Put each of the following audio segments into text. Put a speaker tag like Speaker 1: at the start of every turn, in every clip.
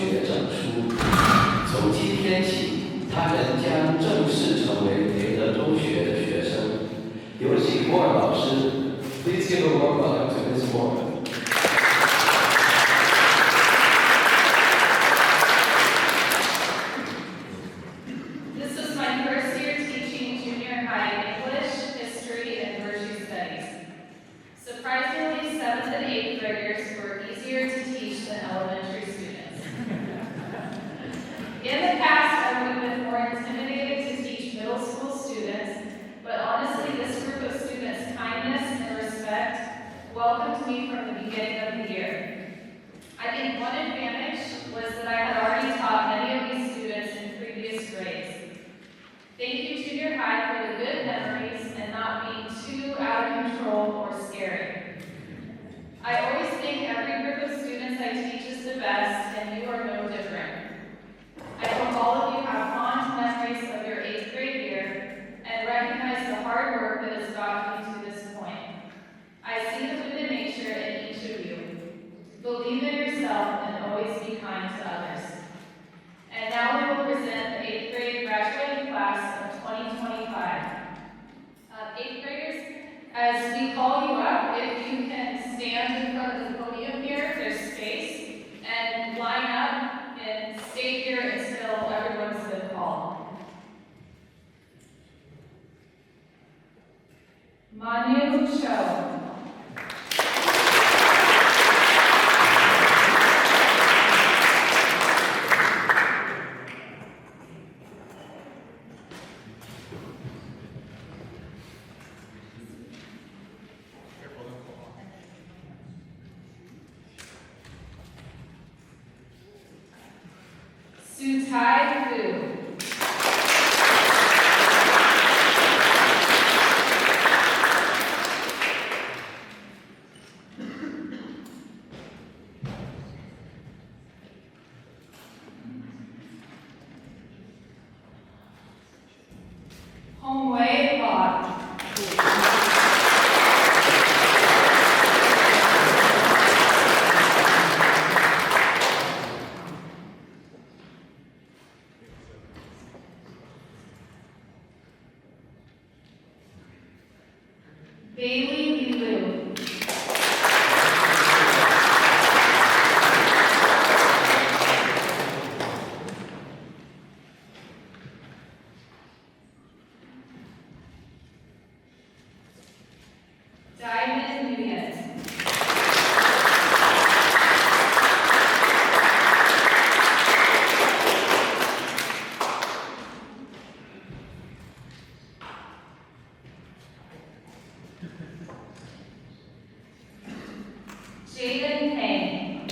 Speaker 1: 学证书。从今天起，他们将正式成为培德中学的学生。有请莫尔老师。Please give a warm welcome to Ms. Moore.
Speaker 2: This was my first year teaching junior high English, history, and virtue studies. Surprisingly, 7th and 8th graders were easier to teach than elementary students. In the past, I would have been more intimidated to teach middle school students, but honestly, this group of students' kindness and respect welcomed me from the beginning of the year. I think one advantage was that I had already taught many of these students in previous grades. Thank you, junior high, for the good memories and not being too out of control or scary. I always think every group of students I teach is the best, and you are no different. I hope all of you have fond memories of your 8th grade year and recognize the hard work that has gotten you to this point. I see the good nature in each of you. Believe in yourself and always be kind to others. And now we will present the 8th grade graduating class of 2025. 8th graders, as we call you up, if you can stand in front of the podium here, there's space, and line up and stay here until everyone's been called. Manu Cho. Sutai Fu. Hongwei Hua. Bailey Liu. Diamond Nguyen. Jaden Payne.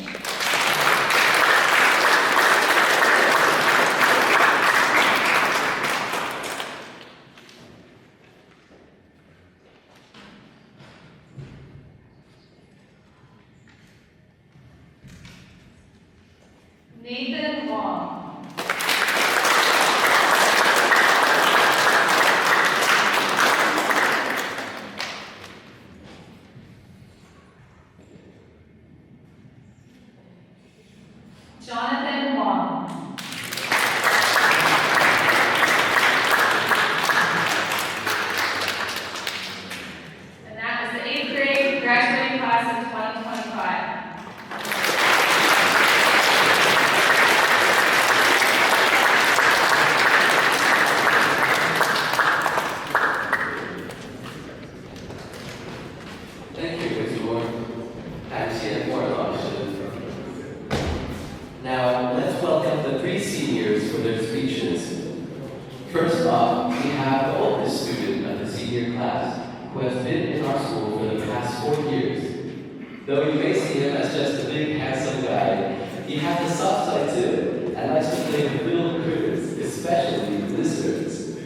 Speaker 2: Nathan Wong. Jonathan Wong. And that was the 8th grade graduating class of 2025.
Speaker 1: Thank you, Ms. Moore. 感谢莫尔老师。Now, let's welcome the 3 seniors for their speeches. First off, we have the oldest student of the senior class, who has been in our school for the past 4 years. Though you may see him as just a big, handsome guy, he has a soft side too, and likes to play with little critters, especially lizards.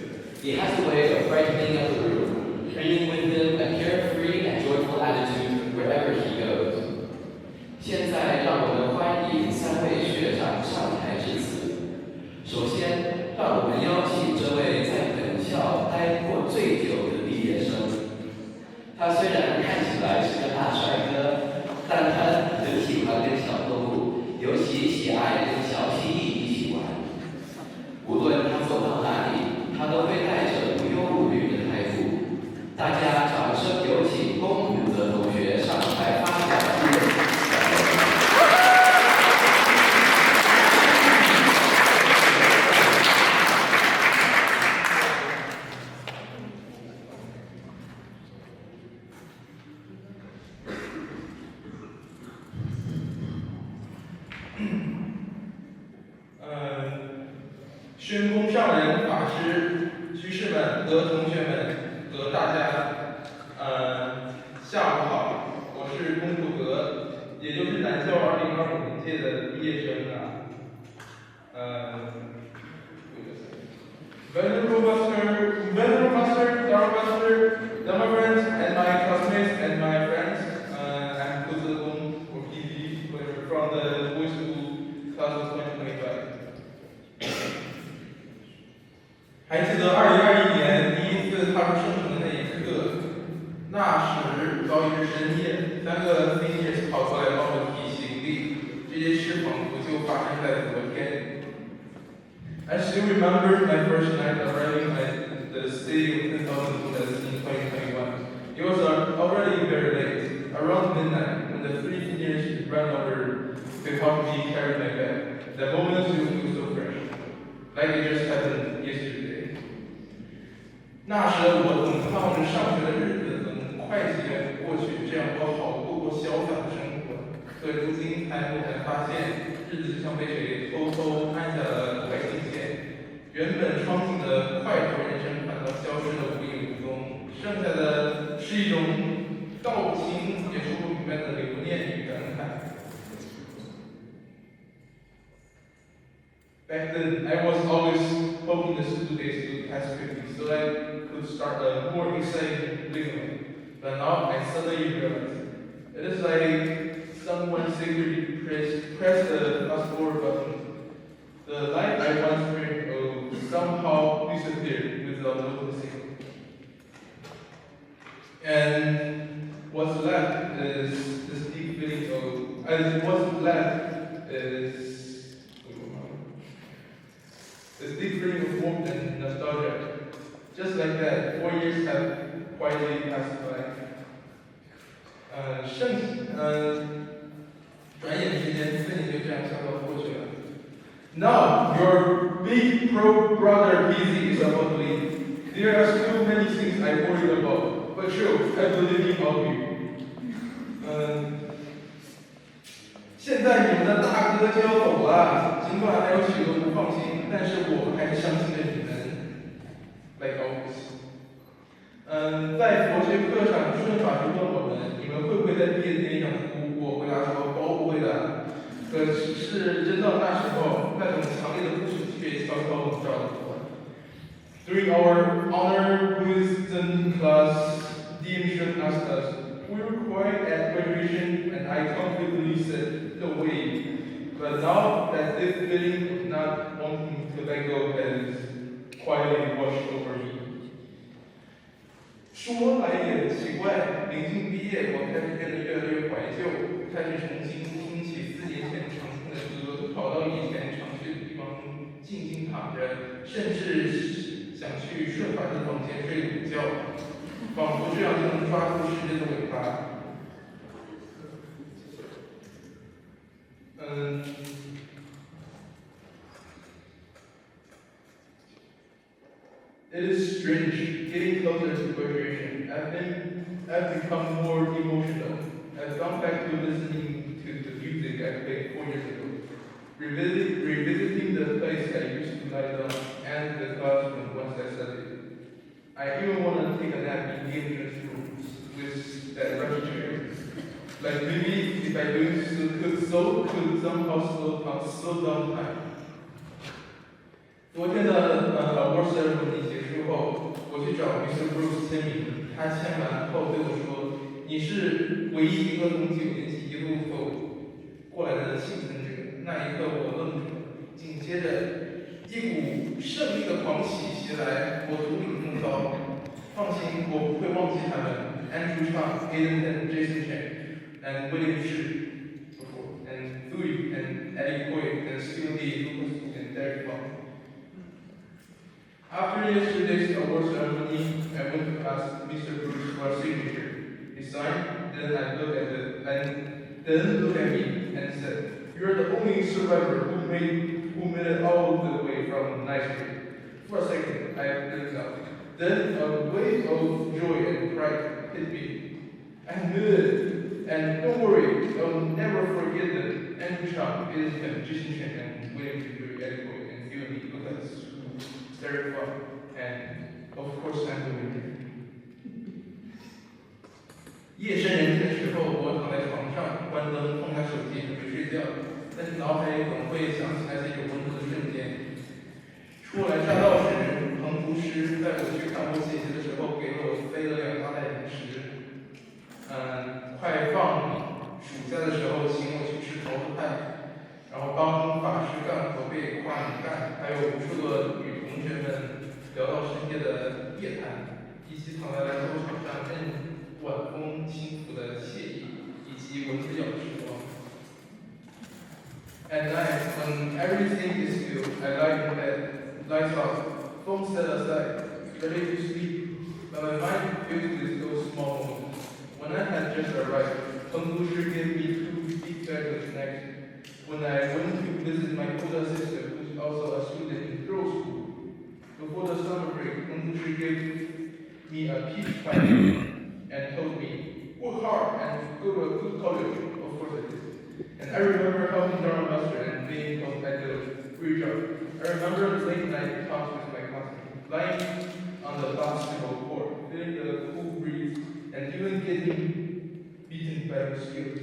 Speaker 1: He has a way of brightening up the room, bringing with him a carefree and joyful attitude wherever he goes. 现在让我们欢迎3位学长上台致辞。首先，让我们邀请这位在本校待过最久的毕业生。他虽然看起来是个大帅哥，但他很喜欢跟小动物，尤其喜爱跟小
Speaker 3: 宣公上人、法师、居士们和同学们和大家，下午好，我是龚布格，也就是南校2025年届的毕业生啊。Venerable Master, Darmaster, Dharma friends, and my classmates and my friends, I'm Kuzegong or PV, whatever, from the Boys School class of 2025. 还记得2021年第一次踏入圣城的那一刻，那时早已是深夜，3个 seniors 跑过来帮我提行李，这件事仿佛就发生在昨天。I still remember my first night arriving at the city of 10,000 students in 2021. It was already very late, around midnight, when the 3 seniors ran over to help me carry my bag. The moment still feels so fresh, like it just happened yesterday. 那时的我总盼望着上学的日子能快些过去，这样我好过潇洒的生活。可如今才猛然发现，日子就像被谁偷偷按下了快进键，原本憧憬的快活人生反倒消失得无影无踪，剩下的是一种道不清也说不明白的留念与感慨。Back then, I was always hoping the school days would pass quickly so I could start a more exciting living. But now I suddenly realize it is like someone secretly pressed the fast forward button. The life I once dreamed of somehow disappeared without noticing. And what's left is this deep feeling of, this deep feeling of warmth and nostalgia. Just like that, 4 years have quietly passed by. 转眼之间4年就这样悄悄过去了。Now your big pro brother PZ is about to leave. There are still many things I worry about, but sure, I believe in all of you. 现在你们的大哥就要走了，尽管还有许多不放心，但是我还是相信着你们。Like always. 在佛学课上，顺法师问我们，你们会不会在毕业典礼上哭？我回答说，不会的。可是真到那时候，那种强烈的不舍却悄悄笼罩着我。During our honor wisdom class, the instructor asked us, we were quiet at graduation, and I confidently said, no way. But now that this feeling of not wanting to let go has quietly washed over me. 说来也奇怪，临近毕业，我开始变得越来越怀旧，开始重新听起4年前常听的歌，跑到以前常去的地方静静躺着，甚至想去顺法师房间睡午觉，仿佛这样就能抓住时间的尾巴。It is strange getting closer to graduation. I've become more emotional. I've gone back to listening to the music I played 4 years ago, revisiting the place I used to lie down and the classroom once I studied. I even want to take a nap in the entrance room with that rush chair. Like maybe if I could somehow slow down time. 昨天的award ceremony 结束后，我去找 Mr. Bruce 签名，他签完后对我说：“你是唯一一个从9年级一路走过来的幸存者。”那一刻我愣住了，紧接着一股胜利的狂喜袭来，我如领风骚。放心，我不会忘记他们 ，Andrew Chang, Aiden and Jason Chen, and William Shi, and Louis and Eddie Coy, and Steven Lee, Lucas and Derek Fong. After yesterday's award ceremony, I went to ask Mr. Bruce for a signature. He signed, then looked at me and said, "You're the only survivor who made it all the way from Nice Street." For a second, I blinked out. Then a wave of joy and pride hit me. I knew it, and don't worry, I'll never forget them. Andrew Chang, Jason Chen, and William Eddie Coy, and Steven Lee. Look at this. very fun. And of course, I'm the winner. 夜深人静的时候，我躺在床上，关灯，放下手机，准备睡觉，但是脑海里总会想起那些有温度的瞬间。初来乍到时，彭厨师在我去看我姐姐的时候，给了我飞了2大袋零食。快放暑假的时候，请我去吃桃子派，然后帮法师干活被跨年干，还有无数个与同学们聊到深夜的夜谈，一起躺在篮球场上任晚风轻拂的惬意，以及蚊子咬的时光。At night, when everything is still, I lie in bed, lights off, phone set aside, ready to sleep, but my mind filled with those small moments. When I had just arrived, Peng Gushi gave me 2 big bags of snacks. When I went to visit my older sister, who is also a student in girls' school, before the summer break, Peng Gushi gave me a peach pie and told me, work hard and go to a good college. Of course I did. And I remember helping Dharma Master and being told I did a great job. I remember late night talks with my classmates, lying on the basketball court, feeling the cool breeze, and even getting beaten by mosquitoes.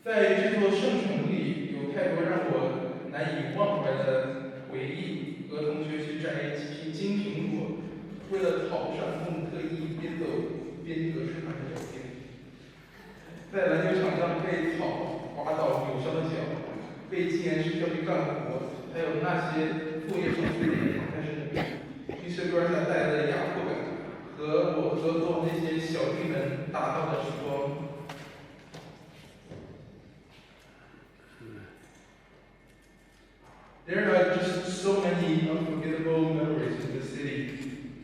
Speaker 3: 在这座圣城里，有太多让我难以忘怀的回忆。和同学去摘一金苹果，为了讨上空，特意边走边格式化的照片。在篮球场上被草滑倒扭伤的脚，被禁言师叫去干活，还有那些作业程序的但是Mr. Garza 带来的压迫感，和我合作那些小弟们打造的时光。There are just so many unforgettable memories in the city.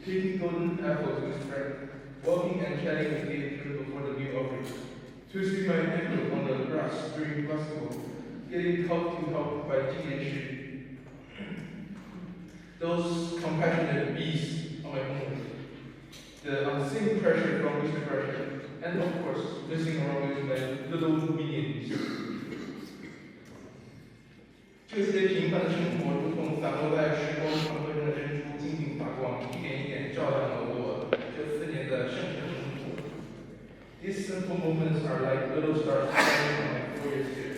Speaker 3: Picking golden apples with friends, walking and chatting with teachers before the new office, twisting my ankle on the grass during basketball, getting helped to help by teenagers. Those compassionate beasts on my own. The unseen pressure from Mr. Pressure, and of course, messing around with my little minions. 这些平凡的生活，如同散落在时光长河中的珍珠，静静发光，一点一点照亮了我这4年的圣城生活。These simple moments are like little stars shining on my 4 years here.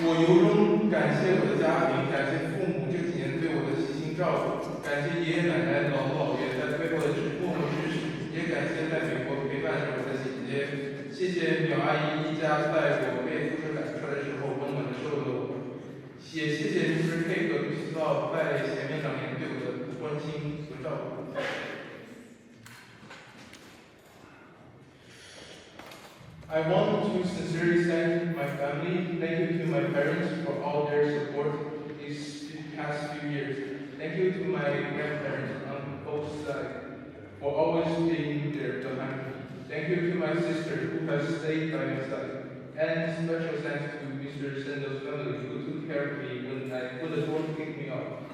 Speaker 3: 我由衷感谢我的家庭，感谢父母这几年对我的悉心照顾，感谢爷爷奶奶、姥姥姥爷在背后的默默支持，也感谢在美国陪伴着我的姐姐。谢谢淼阿姨一家在我被宿舍赶出来的时候温暖的收留我，也谢谢Mr. K和Mr. Lau在前面2年对我的关心和照顾。I want to sincerely thank my family. Thank you to my parents for all their support these past few years. Thank you to my grandparents on both sides for always being there behind me. Thank you to my sister who has stayed by my side. And special thanks to Mr. Sendo's family who took care of me when the door kicked me out.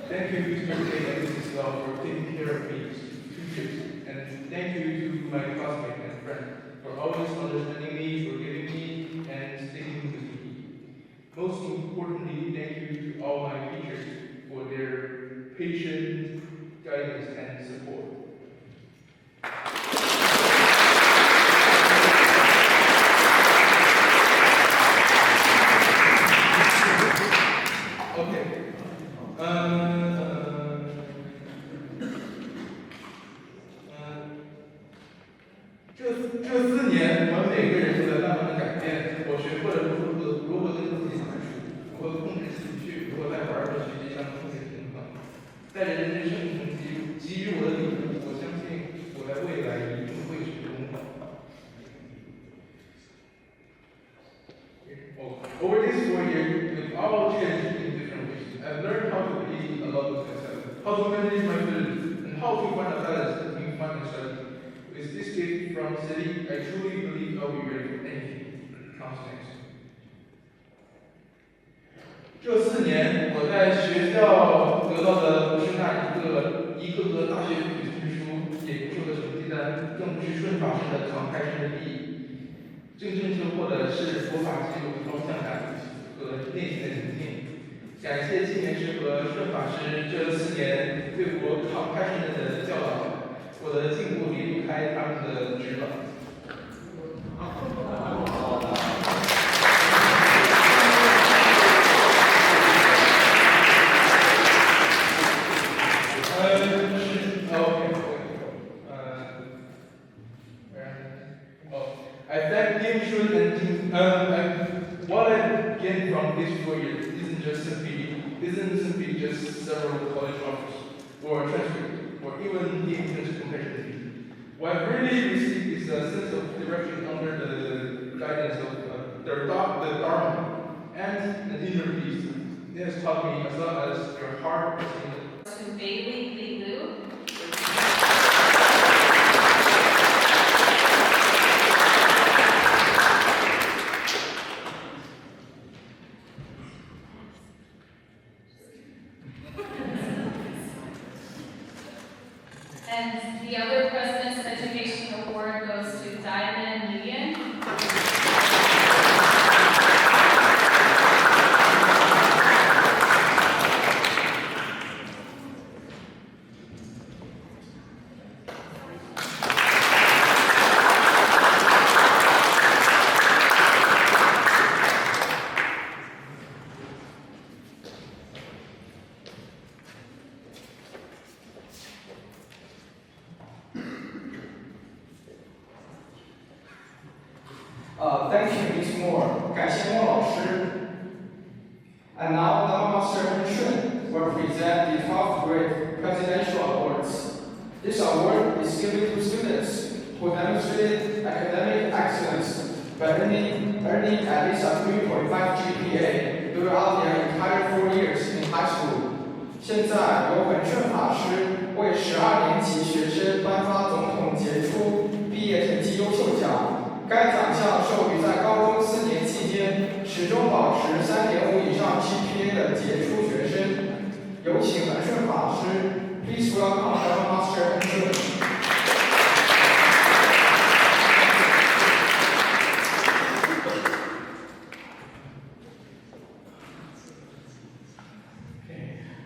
Speaker 3: Thank you Mr. K and Mrs. Lau for taking care of me 2 years. And thank you to my classmates and friends for always understanding me, forgiving me, and sticking with me. Most importantly, thank you to all my teachers for their patience, guidance, and support. Over these 4 years, we've all changed in different ways. I've learned how to be alone with myself, how to manage my feelings, and how to find a balance between fun and study. With this gift from the city, I truly believe I'll be ready for anything that comes next. 这4年，我在学校得到的不是那一个大学普通书，也不是个成绩单，更不是顺法式的慷慨式的利益。真正收获的是佛法具有方向感和内心的宁静。感谢纪念师和顺法师这4年对我慷慨深沉的教导，我的进步离不开他们的指导。I thank Kim Shun and Kim. What I gained from these 4 years isn't simply just several college offers or transcript or even the entrance competition. What I really received is a sense of direction under the guidance of the Dharma and an inner peace. It has taught me as long as your heart is in it.
Speaker 2: To Bailey Lee Liu. And the other President's Education Award goes to Diamond Nguyen.
Speaker 4: Thank you, Ms. Moore. 感谢莫老师。And now, the Master Shun will present the 12th grade Presidential Awards. This award is given to students who demonstrated academic excellence by earning at least a 3.5 GPA throughout their entire 4 years in high school. 现在由本顺法师为12年级学生颁发总统杰出毕业成绩优秀奖。该奖项授予在高中4年期间始终保持3.5以上 GPA 的杰出学生。有请本顺法师 ，Please welcome our Master Shun.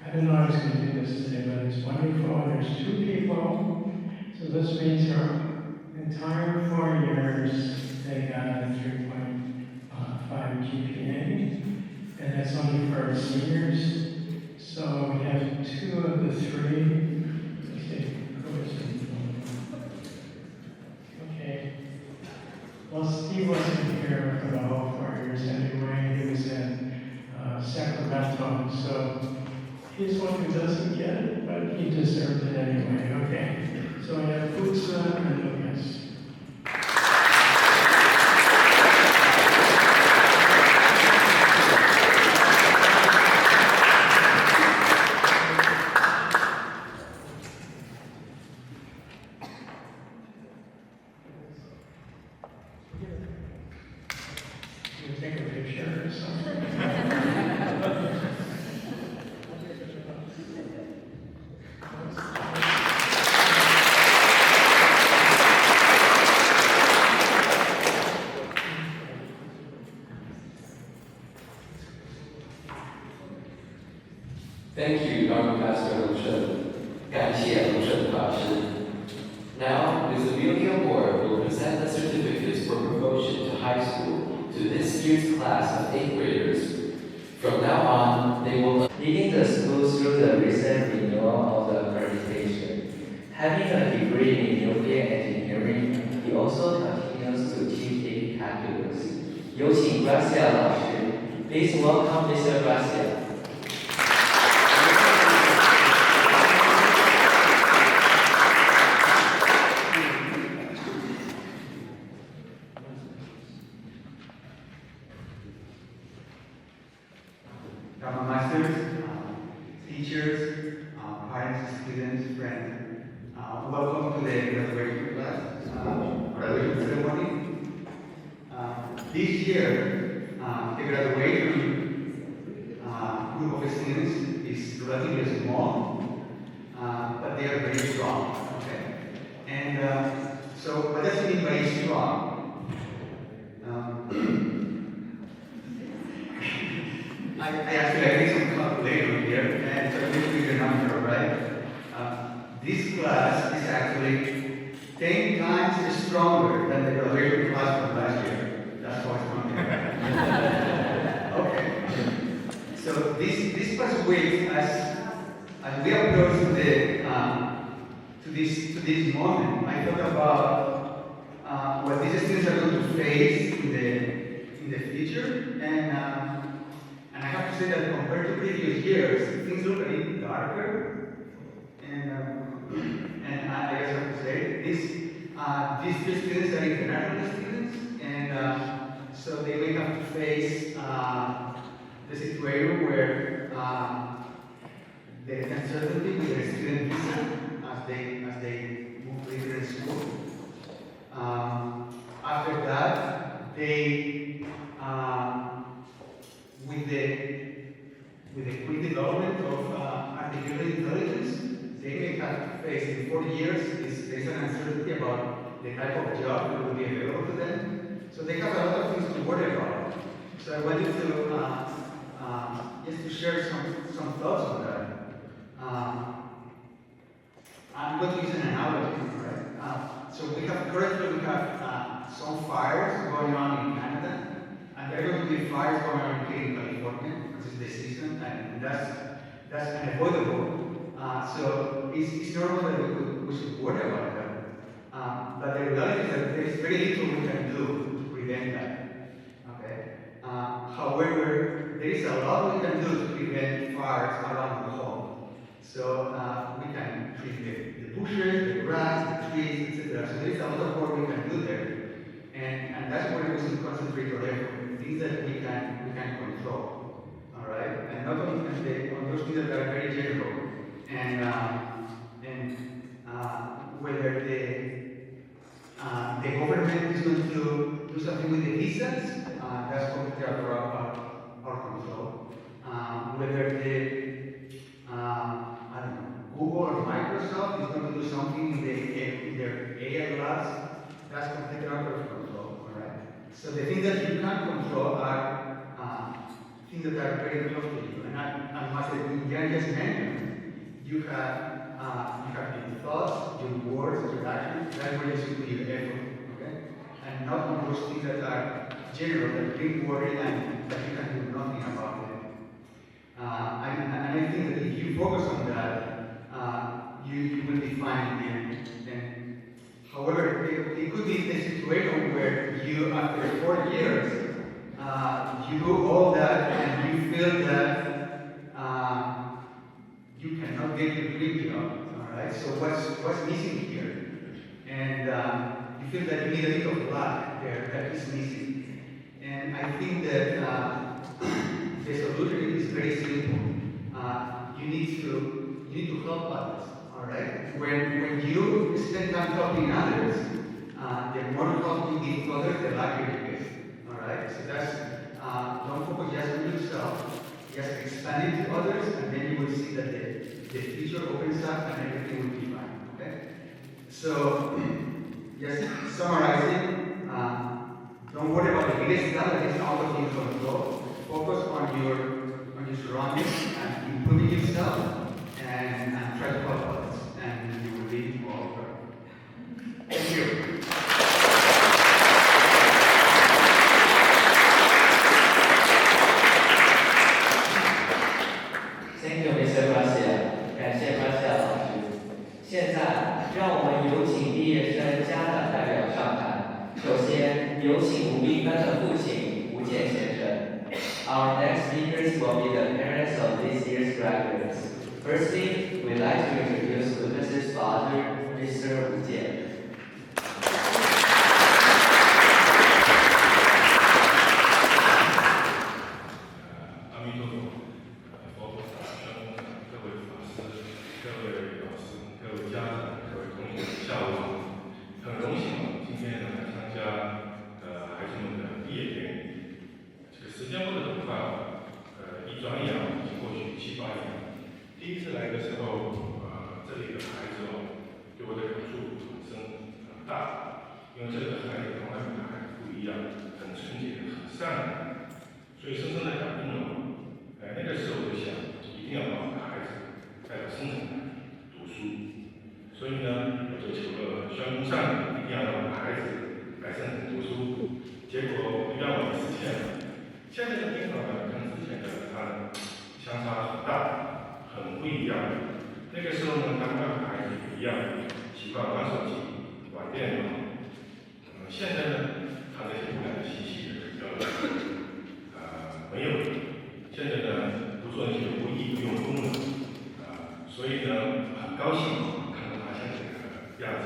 Speaker 5: I didn't know I was going to do this today, but it's wonderful. There's 2 people, so this means our entire 4 years they got a 3.5 GPA, and that's only for our seniors. So we have 2 of the 3. Let's see, who is it? Okay. Well, Steve wasn't here for the whole 4 years anyway. He was in Sacramento, so he's one who doesn't get it, but he deserved it anyway. Okay. So we have Utsa and Lucas. You take a picture or something?
Speaker 1: Thank you, Dr. Pastor Long Shun. 感谢龙顺法师。Now, Ms. Amelia Moore will present the certificates for promotion to high school to this year's class of 8th graders. From now on, they will
Speaker 6: leading the school through the recent renewal of the accreditation. Having a degree in nuclear engineering, he also continues to teach 8 calculus. 有请 Gracia 老师 Please welcome Mr. Gracia.
Speaker 7: Dharma masters, teachers, parents, students, friends, welcome to the graduation class, graduation ceremony. This year, the graduation group of students is relatively small, but they are very strong. Okay, and so what does it mean by strong? I did some calculator here, and so this is the number, right? This class is actually 10 times stronger than the graduation class from last year. That's how it's going. Okay. So this past week, as we approach to this moment, I thought about what these students are going to face in the future, and I have to say that compared to previous years, things look a little darker, and I guess I have to say these three students are international students, and so they may have to face the situation where the uncertainty with their student visa as they move later in school. After that, they with the quick development of artificial intelligence, they may have to face in 4 years there's an uncertainty about the type of job that will be available to them. So they have a lot of things to worry about. So I wanted to just to share some thoughts on that. I'm going to use an analogy, right? So currently we have some fires going on in Canada, and there are going to be fires going on here in California, which is the season, and that's unavoidable. So it's normal that we should worry about that. But the reality is that there is very little we can do to prevent that. Okay. However, there is a lot we can do to prevent fires around the home. So we can treat the bushes, the grass, the trees, etc. So there is a lot of work we can do there, and that's where we should concentrate our effort. Things that we can control. All right, and not only on those things that are very general, and whether the government is going to do something with the visas, that's completely out of our control. Whether I don't know, Google or Microsoft is going to do something in their AI labs, that's completely out of control. All right. So the things that you can control are things that are very close to you. And as Jan just mentioned, you have your thoughts, your words, your actions. That's where you should put your effort. Okay. And not on those things that are general, that bring worry and that you can do nothing about them. And I think that if you focus on that, you will be fine in the end. However, it could be the situation where you, after 4 years, you do all that and you feel that you cannot get your dream job. All right. So what's missing here? And you feel that you need a little luck there that is missing. And I think that the solution is very simple. You need to help others. All right. When you spend time helping others, the more help you give others, the luckier you get. All right. So that's don't focus just on yourself. Just expand it to others, and then you will see that the future opens up and everything will be fine. Okay. So just summarizing. Don't worry about the biggest stuff that is out of your control. Focus on your surroundings and improving yourself, and try to help others, and you will be all right. Thank you.
Speaker 6: Thank you, Mr. Garcia， 感谢 Garcia 老师。现在，让我们有请毕业生家长代表上台。首先，有请吴斌班的父亲吴健先生。Our next speakers will be the parents of this year's graduates. Firstly, we'd like to introduce Lucas's father, Mr. Wu Jian.
Speaker 8: 上一定要让孩子来上读书，结果让我们实现了。现在的地方呢，跟之前的它相差很大，很不一样。那个时候呢，他们跟孩子不一样，习惯玩手机、玩电脑。现在呢，他这些污染的信息没有了。现在呢，不做那些无益不用功能，所以呢，很高兴看到他现在这个样子。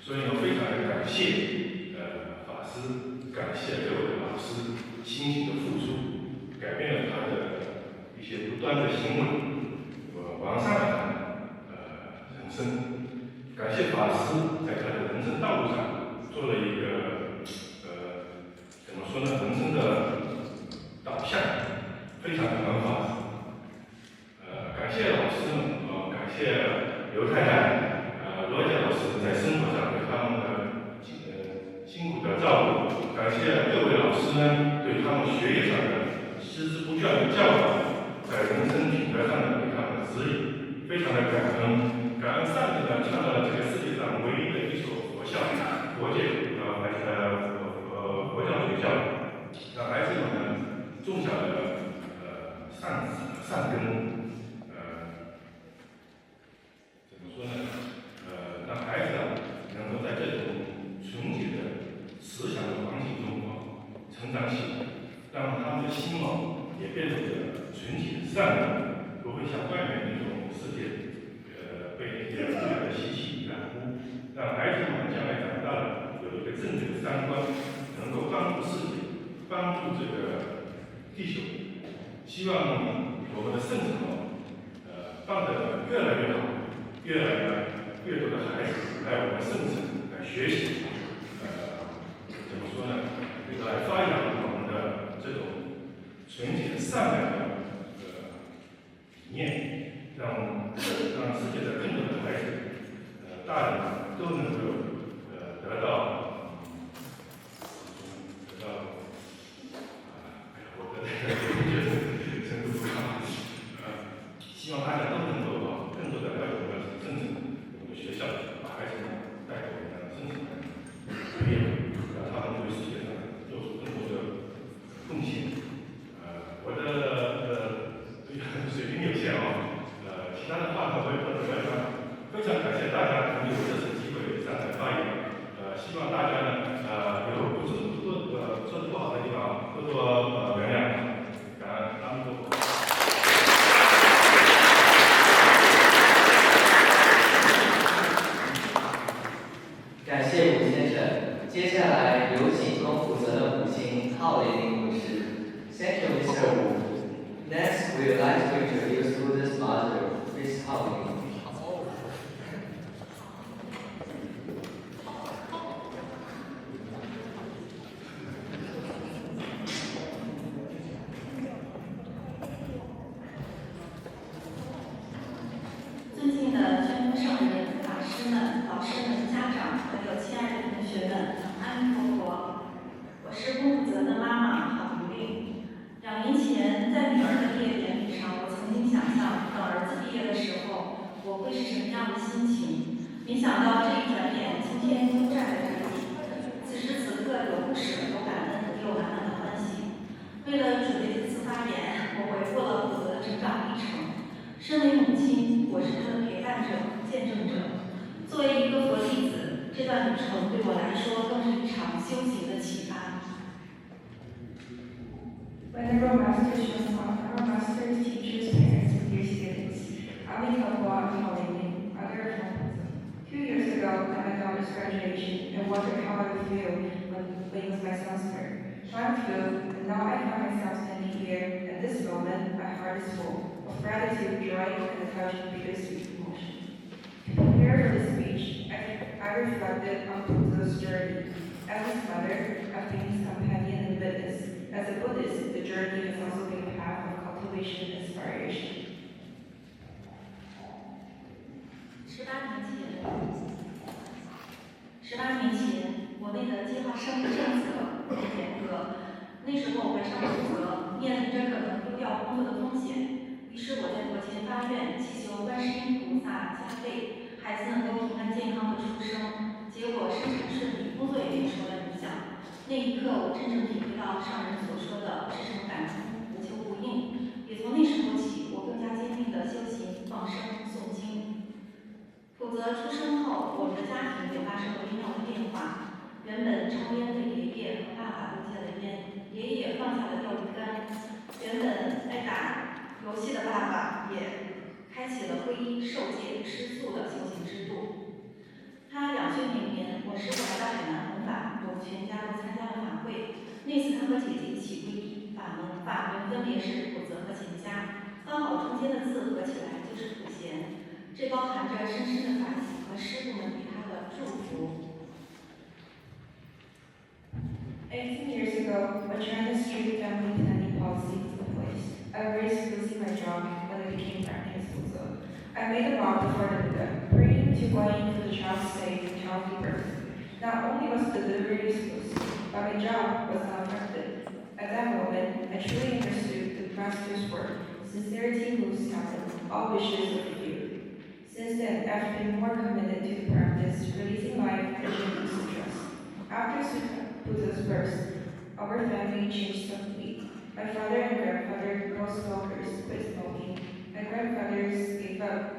Speaker 8: 所以呢，非常的感谢法师，感谢各位老师辛勤的付出，改变了他的一些不端的行为，完善了他的人生。感谢法师在他的人生道路上做了一个怎么说呢，人生的导向非常的很好。感谢老师们，感谢刘太太、罗杰老师在生活上对他们的辛苦的照顾，感谢各位老师呢对他们学业上的孜孜不倦的教导，在人生品德上的对他们的指引，非常的感恩。感恩上帝呢创造了这个世界上唯一的一所佛教佛教学校，让孩子们呢种下了善根。怎么说呢？让孩子能够在这种纯洁的思想的环境中成长起来，让他们的心也变得纯洁善良，不会像外面那种世界被这些污染的习气染污，让孩子们将来长大了有一个正确的三观，能够帮助世界，帮助这个地球。希望我们的圣城办得越来越好，越多的孩子来我们圣城来学习，怎么说呢？来发扬我们的这种纯洁善良的理念，让世界的更多的孩子，大人都能够得到。我的程度不高，希望大家都能够更多的了解我们的政策，我们的学校，把孩子们带给我们的政策培养，让他们对世界上做出更多的贡献。我的水平有限其他的话呢我也不能说了。非常感谢大家能有这次机会上台发言。希望大家呢有说的不好的地方多原谅。感恩阿弥陀佛。
Speaker 6: 感谢吴先生。接下来有请公负责的母亲浩玲女士。Thank you, Mr. Wu. Next, we would like to introduce Buddha's mother, Miss Hao Ling.
Speaker 9: 尊敬的宣布圣人、法师们、老师们、家长，还有亲爱的同学们，阿弥陀佛！我是龚福泽的妈妈郝如令。2年前，在女儿的毕业典礼上，我曾经想象，等儿子毕业的时候，我会是什么样的心情。没想到这一转眼，今天又站在这里。此时此刻，有不舍，有感恩，也有满满的欢喜。为了准备这次发言，我回顾了福泽的成长历程。身为母亲，我是他的陪伴者、见证者。作为一个佛弟子，这段旅程对我来说更是一场修行的启发。
Speaker 10: Whenever master shows up, our masters, teachers, parents, and dear students, Amitabha and Holiday are there for us. 2 years ago, at my daughter's graduation, I wondered how I would feel when it was my son's turn. So I'm thrilled, and now I find myself standing here. At this moment, my heart is full of gratitude, joy, and a touch of bittersweet emotion. To prepare for this speech, I reflected on Buddha's journey. As his mother, I've been his companion and witness. As a Buddhist, the journey has also been a path of cultivation and inspiration.
Speaker 9: 18年前，我为了计划生育政策很严格，那时候我还上负责，面临着可能丢掉工作的风险。于是我在佛前发愿，祈求观世音菩萨加倍，孩子能够平安健康的出生。结果生产顺利，工作也没受到影响。那一刻，我真正体会到上人所说的“至诚感恩，无求无应”。也从那时候起，我更加坚定地修行、放生、诵经。普泽出生后，我们的家庭也发生了微妙的变化。原本抽烟的爷爷和爸爸都戒了烟，爷爷也放下了钓鱼竿。原本爱打游戏的爸爸也开启了皈依、受戒、吃素的修行之路。他2岁那年，我师傅来到海南弘法，我们全家都参加了法会。那次他和姐姐一起皈依，法门分别是普泽和贤家，刚好中间的字合起来就是普贤，这包含着深深的法喜和师傅们对他的祝福。
Speaker 10: 18 years ago, a China's strict family planning policy was in place. I risked losing my job when I became pregnant with Puzo. I made a vow before the Buddha, praying to Guanyin for the child's safe and healthy birth. Not only was the delivery smooth, but my job was not affected. At that moment, I truly understood the master's word: sincerity moves heaven, all wishes are few. Since then, I've been more committed to the practice, releasing life and giving sutras. After Buddha's birth, our family changed suddenly. My father and grandfather, both smokers, quit smoking. My grandfather gave up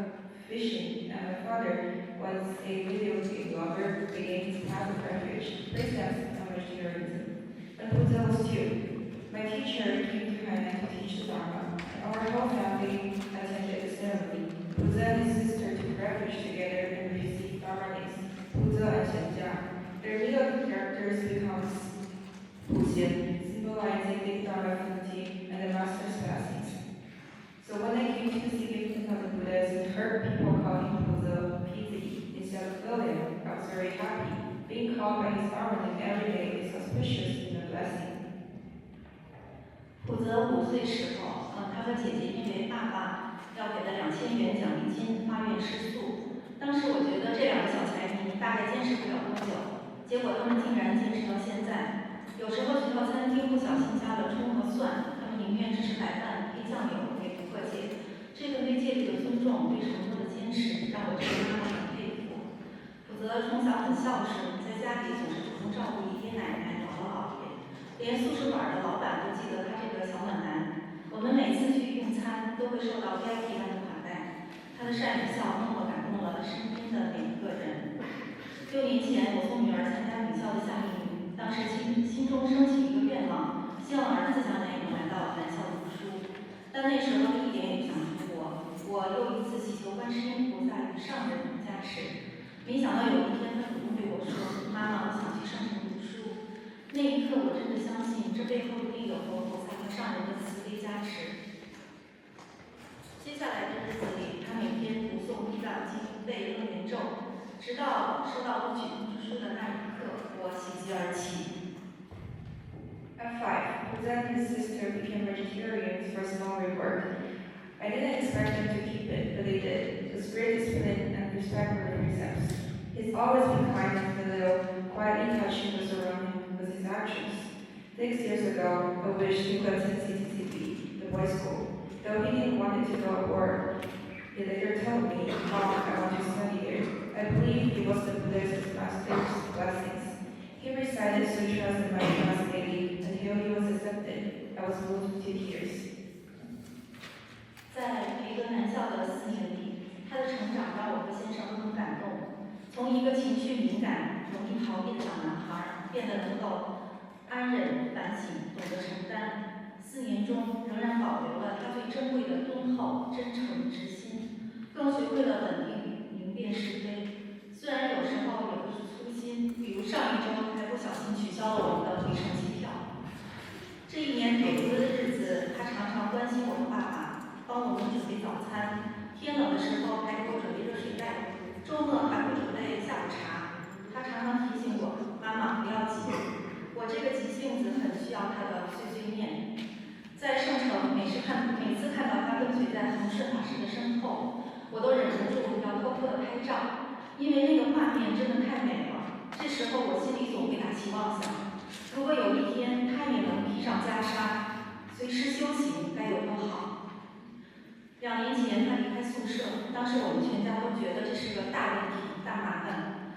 Speaker 10: fishing, and my father was a video game lover, began his path of refuge, first as a vegetarianism. When Buddha was 2, my teacher came to Hainan to teach the Dharma, and our whole family attended the ceremony. Buddha and his sister took refuge together and received Dharma names, Buddha and Shenjia. Their middle characters becomes Pujian, symbolizing the Dharma unity and the master's blessings. So when I came to the significance of the Buddhas and heard people calling Buddha Piti instead of William, I was very happy. Being called by his Dharma name every day is auspicious and a blessing.
Speaker 9: 普泽5岁时候，他和姐姐因为爸爸要给的2000元奖励金发愿吃素。当时我觉得这2个小财迷大概坚持不了多久，结果他们竟然坚持到现在。有时候学校餐厅不小心加了葱和蒜，他们宁愿只吃白饭配酱油也不破戒。这个对戒律的尊重、对承诺的坚持，让我这个妈妈很佩服。普泽从小很孝顺，在家里总是主动照顾爷爷奶奶、姥姥姥爷，连素食馆的老板都记得他这个小暖男。我们每次去用餐都会受到 VIP 般的款待，他的善与孝默默感动了身边的每一个人。6年前，我送女儿参加女校的夏令营，当时心中升起一个愿望，希望儿子将来也能来到男校读书。但那时候一点也不想出国，我又一次祈求观世音菩萨与上人加持。没想到有一天，他主动对我说：“妈妈，我想去上城读书。”那一刻，我真的相信这背后一定有佛菩萨和上人的慈悲加持。接下来的日子里，他每天读诵地藏经，背楞严咒。直到收到录取通知书的那一刻，我喜极而泣。
Speaker 10: At 5, Buddha and his sister became vegetarians for small reward. I didn't expect them to keep it, but they did. The spirit discipline and respect for the precepts. He's always been kind and filial, quietly touching those around him with his actions. 6 years ago, I wished he could attend CTTB, the boys' school. Though he didn't want it to go abroad, he later told me, "Mom, I want to study here." I believe it was the Buddha's master's blessings. He recited sutras in my class daily until he was accepted. I was moved to tears.
Speaker 9: 在培德男校的4年里，他的成长让我和先生都很感动。从一个情绪敏感、容易逃避的小男孩，变得能够安忍、反省、懂得承担。4年中，仍然保留了他最珍贵的敦厚、真诚、直心，更学会了稳定、明辨是非。虽然有时候也不是粗心，比如上一周还不小心取消了我们的回程机票。这1年陪读的日子，他常常关心我和爸爸，帮我们准备早餐，天冷的时候还给我准备热水袋，周末还会准备下午茶。他常常提醒我，妈妈不要急，我这个急性子很需要他的碎碎念。在圣城，每次看到他跟随在恒顺法师的身后，我都忍不住要偷偷的拍照，因为那个画面真的太美了。这时候我心里总会打起妄想，如果有一天他也能披上袈裟，随时修行，该有多好。2年前他离开宿舍，当时我们全家都觉得这是个大问题、大麻烦。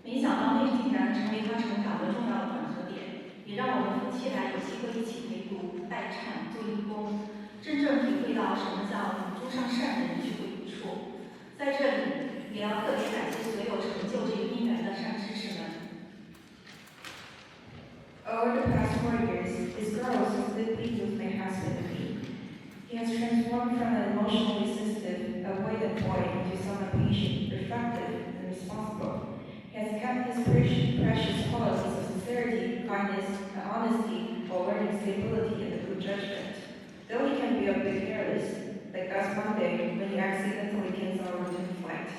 Speaker 9: 没想到那竟然成为他成长的重要转折点，也让我们夫妻俩有机会一起陪读、代忏、做义工，真正体会到什么叫“养猪上善人，去回一处”。在这里，也要特别感谢所有成就这个姻缘的善知识们。
Speaker 10: Over the past 4 years, this girl has deeply moved my husband and me. He has transformed from an emotionally sensitive, avoidant boy into someone patient, reflective, and responsible. He has kept his precious qualities of sincerity, kindness, and honesty while learning stability and good judgment. Though he can be a bit careless, like us one day when he accidentally cancels our return flight.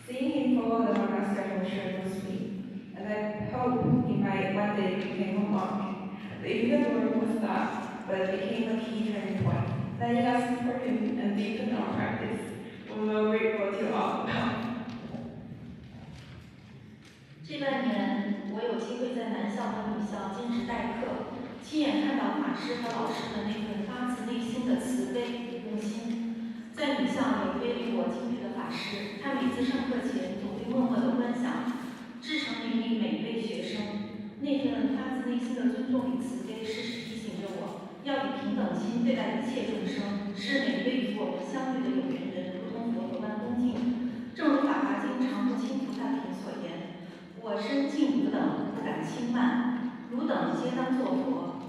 Speaker 10: Seeing him follow the Mama schedule sure moves me, and I hope he might one day become a monk. The event was that, but it became a key turning point. Letting us support him and deepen our practice. We will grateful to all.
Speaker 9: 这半年，我有机会在男校和女校兼职代课，亲眼看到法师和老师们那份发自内心的慈悲与用心。在女校有位令我敬佩的法师，他每次上课前总会默默地观想，至诚勉励每一位学生。那份发自内心的尊重与慈悲，时时提醒着我，要以平等心对待一切众生，视每一位与我们相遇的有缘人如同佛陀般恭敬。正如《法华经》常住清菩萨品所言：“我身敬汝等，不敢轻慢，汝等皆当作佛。”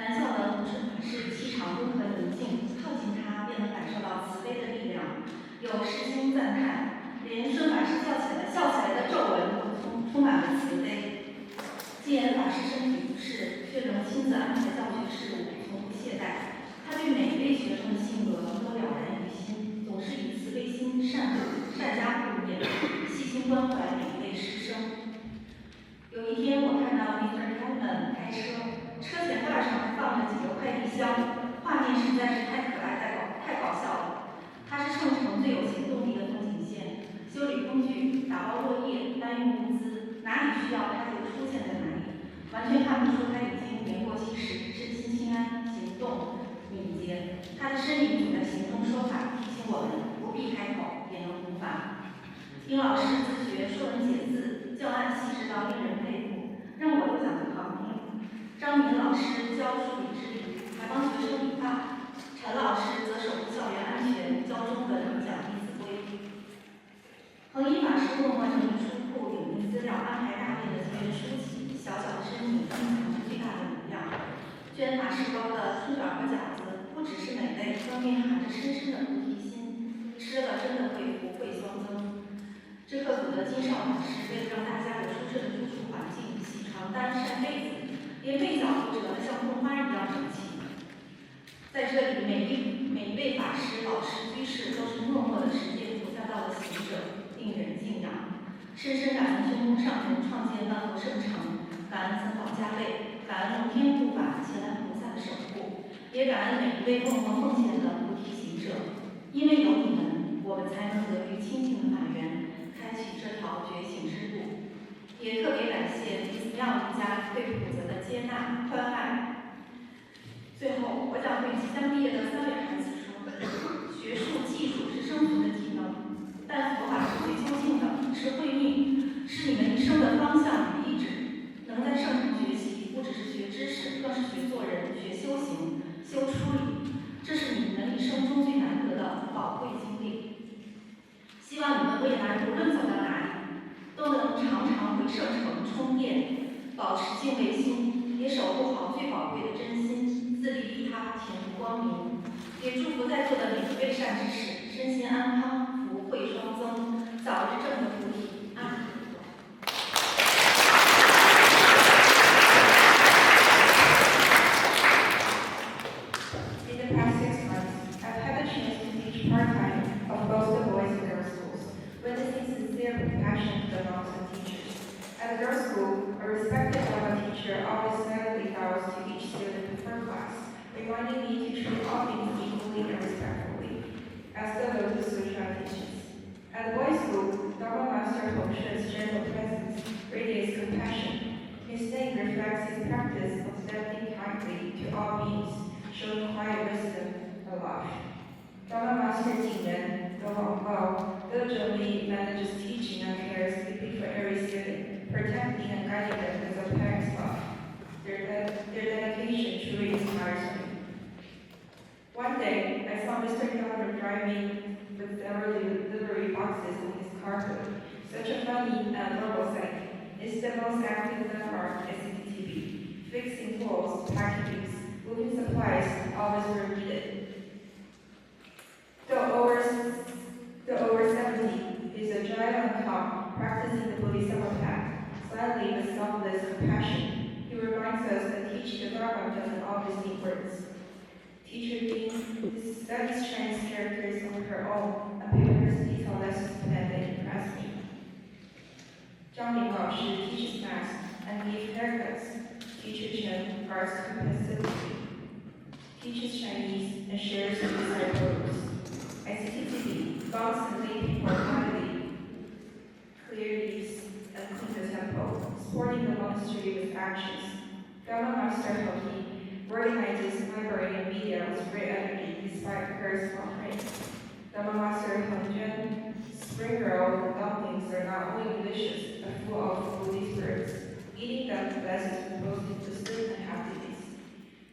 Speaker 9: 南校的弘顺法师气场温和宁静，靠近他便能感受到慈悲的力量，有世心赞叹，连顺法师笑起来的皱纹都充满了慈悲。既然法师身体不适，却能亲自安排教学事务，从不懈怠。他对每一位学生的性格都了然于心，总是以慈悲心善加护念，细心关怀每一位师生。有一天，我看到Mr. Cameron开车，车前盖上放着几个快递箱，画面实在是太可爱、太搞笑了。他是圣城最有行动力的风景线，修理工具、打包落叶、搬运物资，哪里需要他就出现在哪里，完全看不出他已经年过70，身心清安，行动敏捷。他的身影总在行动说法，提醒我们不必开口也能无法。丁老师自学说文解字，教案细致到令人佩服，让我又想去旁听。张明老师教数理之理，还帮学生理发。陈老师则守护校园安全，教中文讲《弟子规》。恒一法师默默整理书库，领印资料，安排大便的结缘书籍，小小的身影隐藏着巨大的能量。捐法师包的春卷和饺子，不只是美味，更蕴含着深深的菩提心，吃了真的会福慧双增。知客组的金少法师为了让大家有舒适的住处环境，洗床单、晒被子，连被角都折得像红花一样整齐。在这里，每一位法师、老师、居士都是默默的实践菩萨道的行者，令人敬仰。深深感恩宣公上人创建万佛圣城，感恩僧宝加倍，感恩龙天护法、前来菩萨的守护，也感恩每一位默默奉献的菩提行者。因为有你们，我们才能得遇清净的法缘，开启这条觉醒之路。也特别感谢Miss妙一家对普泽的接纳宽爱。最后，我想对即将毕业的3位孩子说：学术技术是生存的技能，但佛法是最究竟的，是慧命，是你们一生的方向与意志。能在圣城学习，不只是学知识，更是学做人、学修行、修出离。这是你们一生中最难得的宝贵经历。希望你们未来无论走到哪里，都能常常回圣城充电，保持敬畏心，也守护好最宝贵的真心，自利利他，前途光明。也祝福在座的每一位善知识身心安康，福慧双增，早日证得菩提。阿弥陀佛。
Speaker 10: In the past 6 months, I've had the chance to teach part-time of both the boys and girls schools, witnessing sincere passion for the moms and teachers. At the girls' school, a respected Yoga teacher always silently bows to each student before class, reminding me to treat all things equally and respectfully, as the Lotus Sutra teaches. At the boys' school, Dharma Master Hoshin's gentle presence radiates compassion. His name reflects his practice of stepping kindly to all beings, showing quiet wisdom and love. Dharma Master Jingren, the Long Bao, diligently manages teaching and cares deeply for every student, protecting and guiding them as a parent's love. Their dedication truly inspires me. One day, I saw Mr. Keller driving with several delivery boxes in his cargo. Such a funny and adorable sight. It's the most active landmark at CTTB, fixing tools, packages, moving supplies, always where needed. The over 70 is a giant on top, practicing the police summer path, slightly with selfless compassion. He reminds us that teaching the Dharma doesn't always need words. Teacher Dean studies Chinese characters on her own and prepares detailed lessons plan that impress me. Zhang Ling Lao Shi teaches math and gives haircuts. Teacher Chen guards compulsively, teaches Chinese and shares his disciples. At CTTB, monks and lay people quietly clear leaves and clean the temple, supporting the monastery with actions. Dharma Master Hoki organizes library and media with great energy despite her small frame. Dharma Master Hongzhen, spring roll and dumplings are not only delicious but full of holy spirits. Eating them blesses with both wisdom and happiness.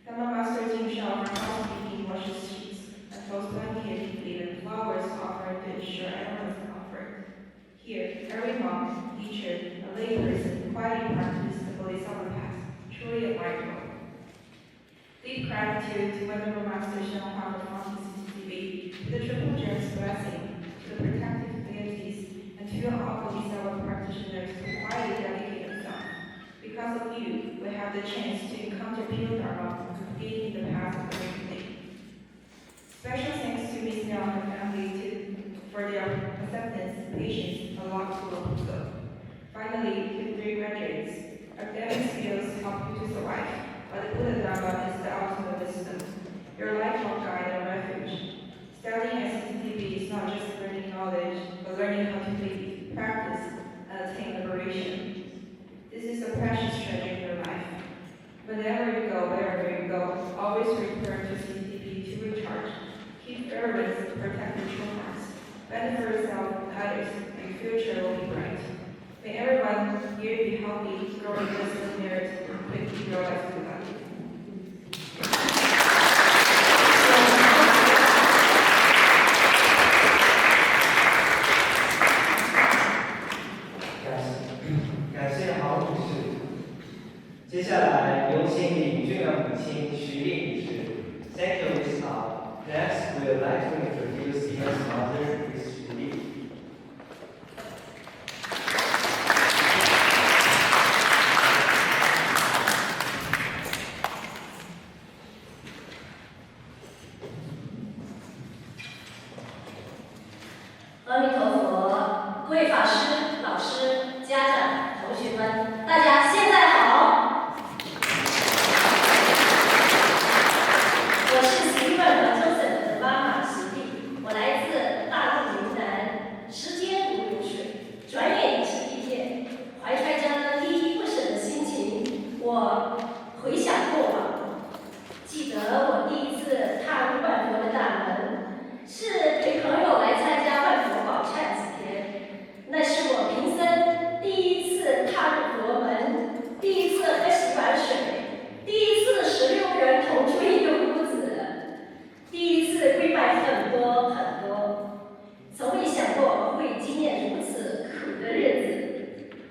Speaker 10: Dharma Master Jing Shao from housekeeping washes sheets and folds blankets with flowers offered to ensure everyone's comfort. Here, every monk, teacher, and layperson quietly practices the Bodhisattva path, truly admirable. Deep gratitude to Venerable Master Shen Hua from CTTB, to the Triple Gems blessing, to the protective deities, and to all Bodhisattva practitioners who quietly dedicate themselves. Because of you, we have the chance to encounter pure Dharma and gain the path of awakening. Special thanks to Ms. Liao and her family for their acceptance, patience, and love for the Finally, to 3 graduates, academic skills help you to survive, but the Buddha Dharma is the ultimate wisdom, your lifelong guide and refuge. Studying at CTTB is not just learning knowledge, but learning how to live, practice, and attain liberation. This is a precious treasure in your life. Whenever you go, wherever you go, always return to CTTB to recharge. Keep reverence, protect your true hearts. Benefit yourself and others, and your future will be bright. May everyone here be healthy, grow in wisdom, merit, and quickly realize the value.
Speaker 11: 感谢郝女士。接下来有请李俊的母亲徐丽女士。Thank you, Ms. Hao. Next, we would like to introduce Ian's mother, Ms. Xu Li.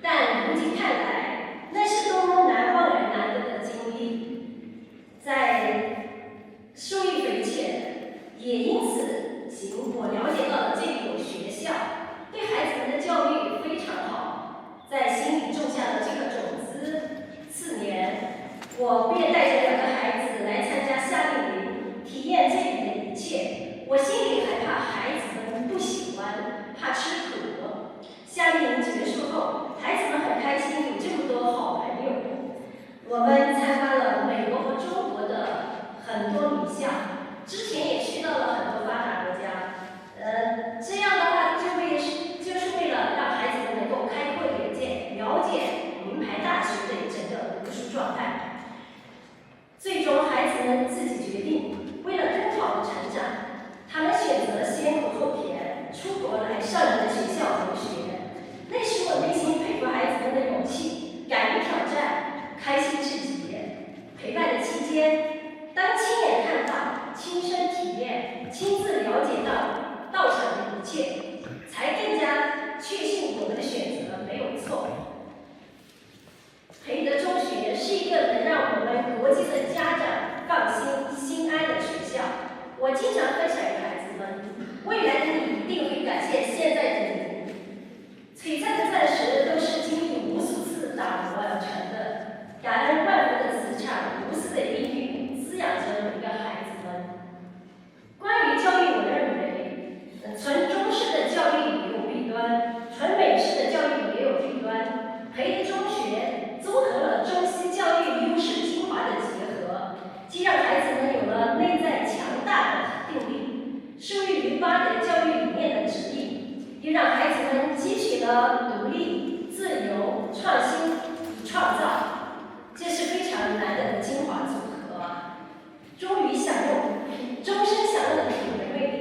Speaker 12: 但如今看来，那是多么难忘而难得的基层家长放心心安的学校。我经常分享给孩子们，未来的你一定会感谢现在的你。璀璨的钻石都是经历无数次打磨而成的，感恩万福的磁场无私的孕育滋养着每个孩子们。关于教育，我认为，纯中式的教育也有弊端，纯美式的教育也有弊端。培德中学综合了中西教育优势精华的结合，既让孩子们有了内在强大的定力，受益于八点教育理念的指引，又让孩子们汲取了独立、自由、创新与创造，这是非常难得的精华组合，终身享用的品德魅力。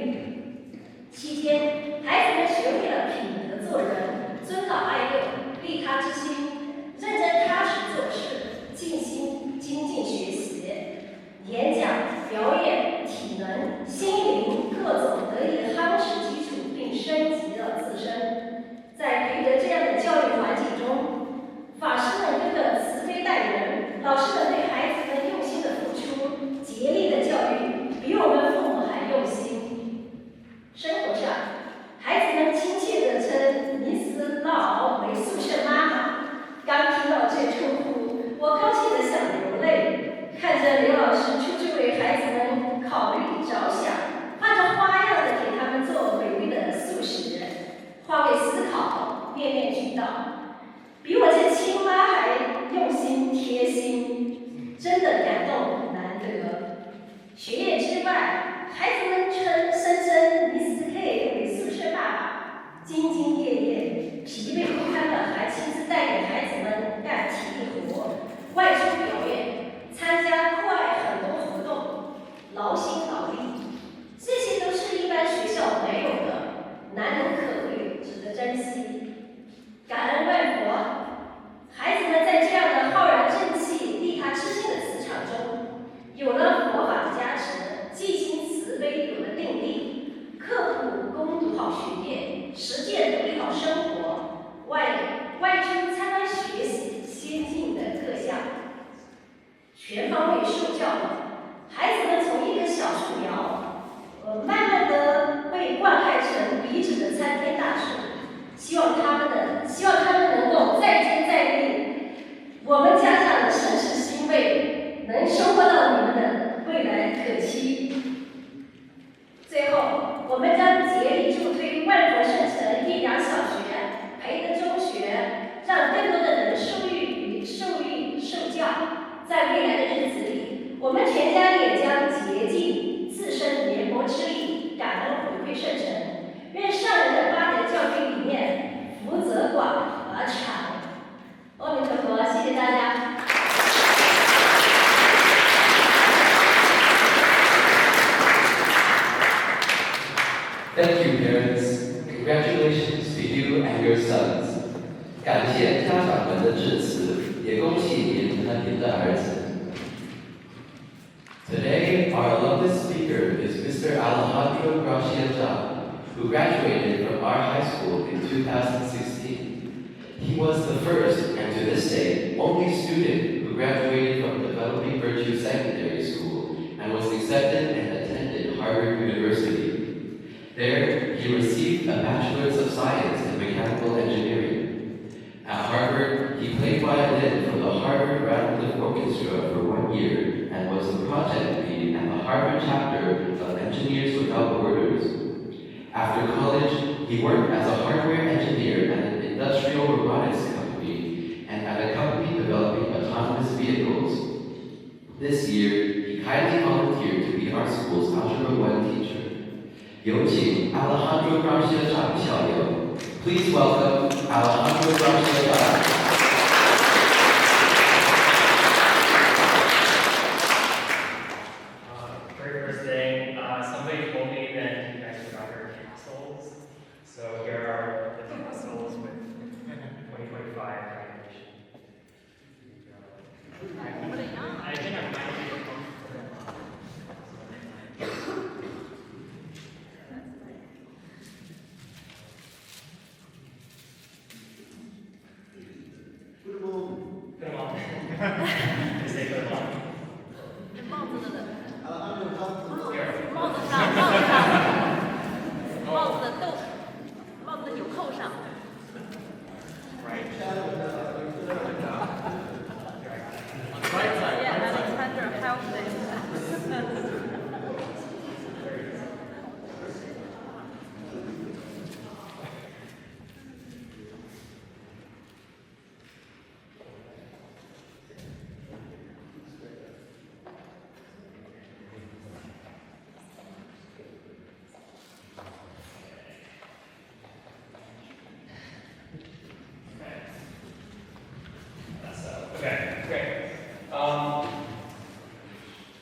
Speaker 12: 期间，孩子们学会了品德做人、尊老爱幼、利他之心，认真踏实做事，尽心精进学习。演讲、表演、体能、心灵各种得以夯实基础并升级了自身。在培德这样的教育环境中，法师们跟着慈悲待人，老师们对孩子们用心的付出，竭力的教育，比我们父母还用心。生活上，孩子们亲切地称迷斯老为宿舍妈妈。刚听到这称呼，我高兴得想流泪。看着刘老师处处为孩子们考虑着想，换着花样的给他们做美味的素食，换位思考，面面俱到，比我这亲妈还用心贴心，真的感动难得。学业之外，孩子们声称Mr. K 为宿舍爸爸，兢兢业业，疲惫不堪的还亲自带给孩子们干体力活，外出表演。参加课外很多活动，劳心劳力，这些都是一般学校没有的，难能可贵，值得珍惜。感恩万佛，孩子们在这样的浩然正气、利他之心的磁场中，有了佛法的加持，既心慈悲有了定力，刻苦攻读好学业，实践独立好生活，外出参观学习先进的各项。全方位受教育，孩子们从一棵小树苗，慢慢的被灌溉成笔直的参天大树。希望他们能够再接再厉。我们家长甚是欣慰，能收获到你们的未来可期。最后，我们将竭力助推万佛圣城益良小学、培德中学，让更多的人受教。在未来的日子里，我们全家也将竭尽自身绵薄之力，感恩回馈圣城。愿上人的八德教育理念福泽广而长。阿弥陀佛，谢谢大家。
Speaker 1: Thank you, parents. Congratulations to you and your sons. 感谢家长们的致辞，也恭喜您和您的儿子。Today, our alumnus speaker is Mr. Alejandro Gracia, who graduated from our high school in 2016. He was the first, and to this day, only student who graduated from Developing Virtue Secondary School and was accepted and attended Harvard University. There, he received a Bachelor's of Science in Mechanical Engineering. At Harvard, he played violin for the Harvard Radcliffe Orchestra for 1 year and was the project lead at the Harvard chapter of Engineers Without Borders. After college, he worked as a hardware engineer at an industrial robotics company and at a company developing autonomous vehicles. This year, he kindly volunteered to be our school's Algebra 1 teacher. 有请 Alejandro Gracia 校友。Please welcome Alejandro Gracia.
Speaker 13: Very first thing, somebody told me that you guys forgot your castles. So here are the castles with 2025 graduation. I think I'm Put them on. Just say put them on. Okay, great.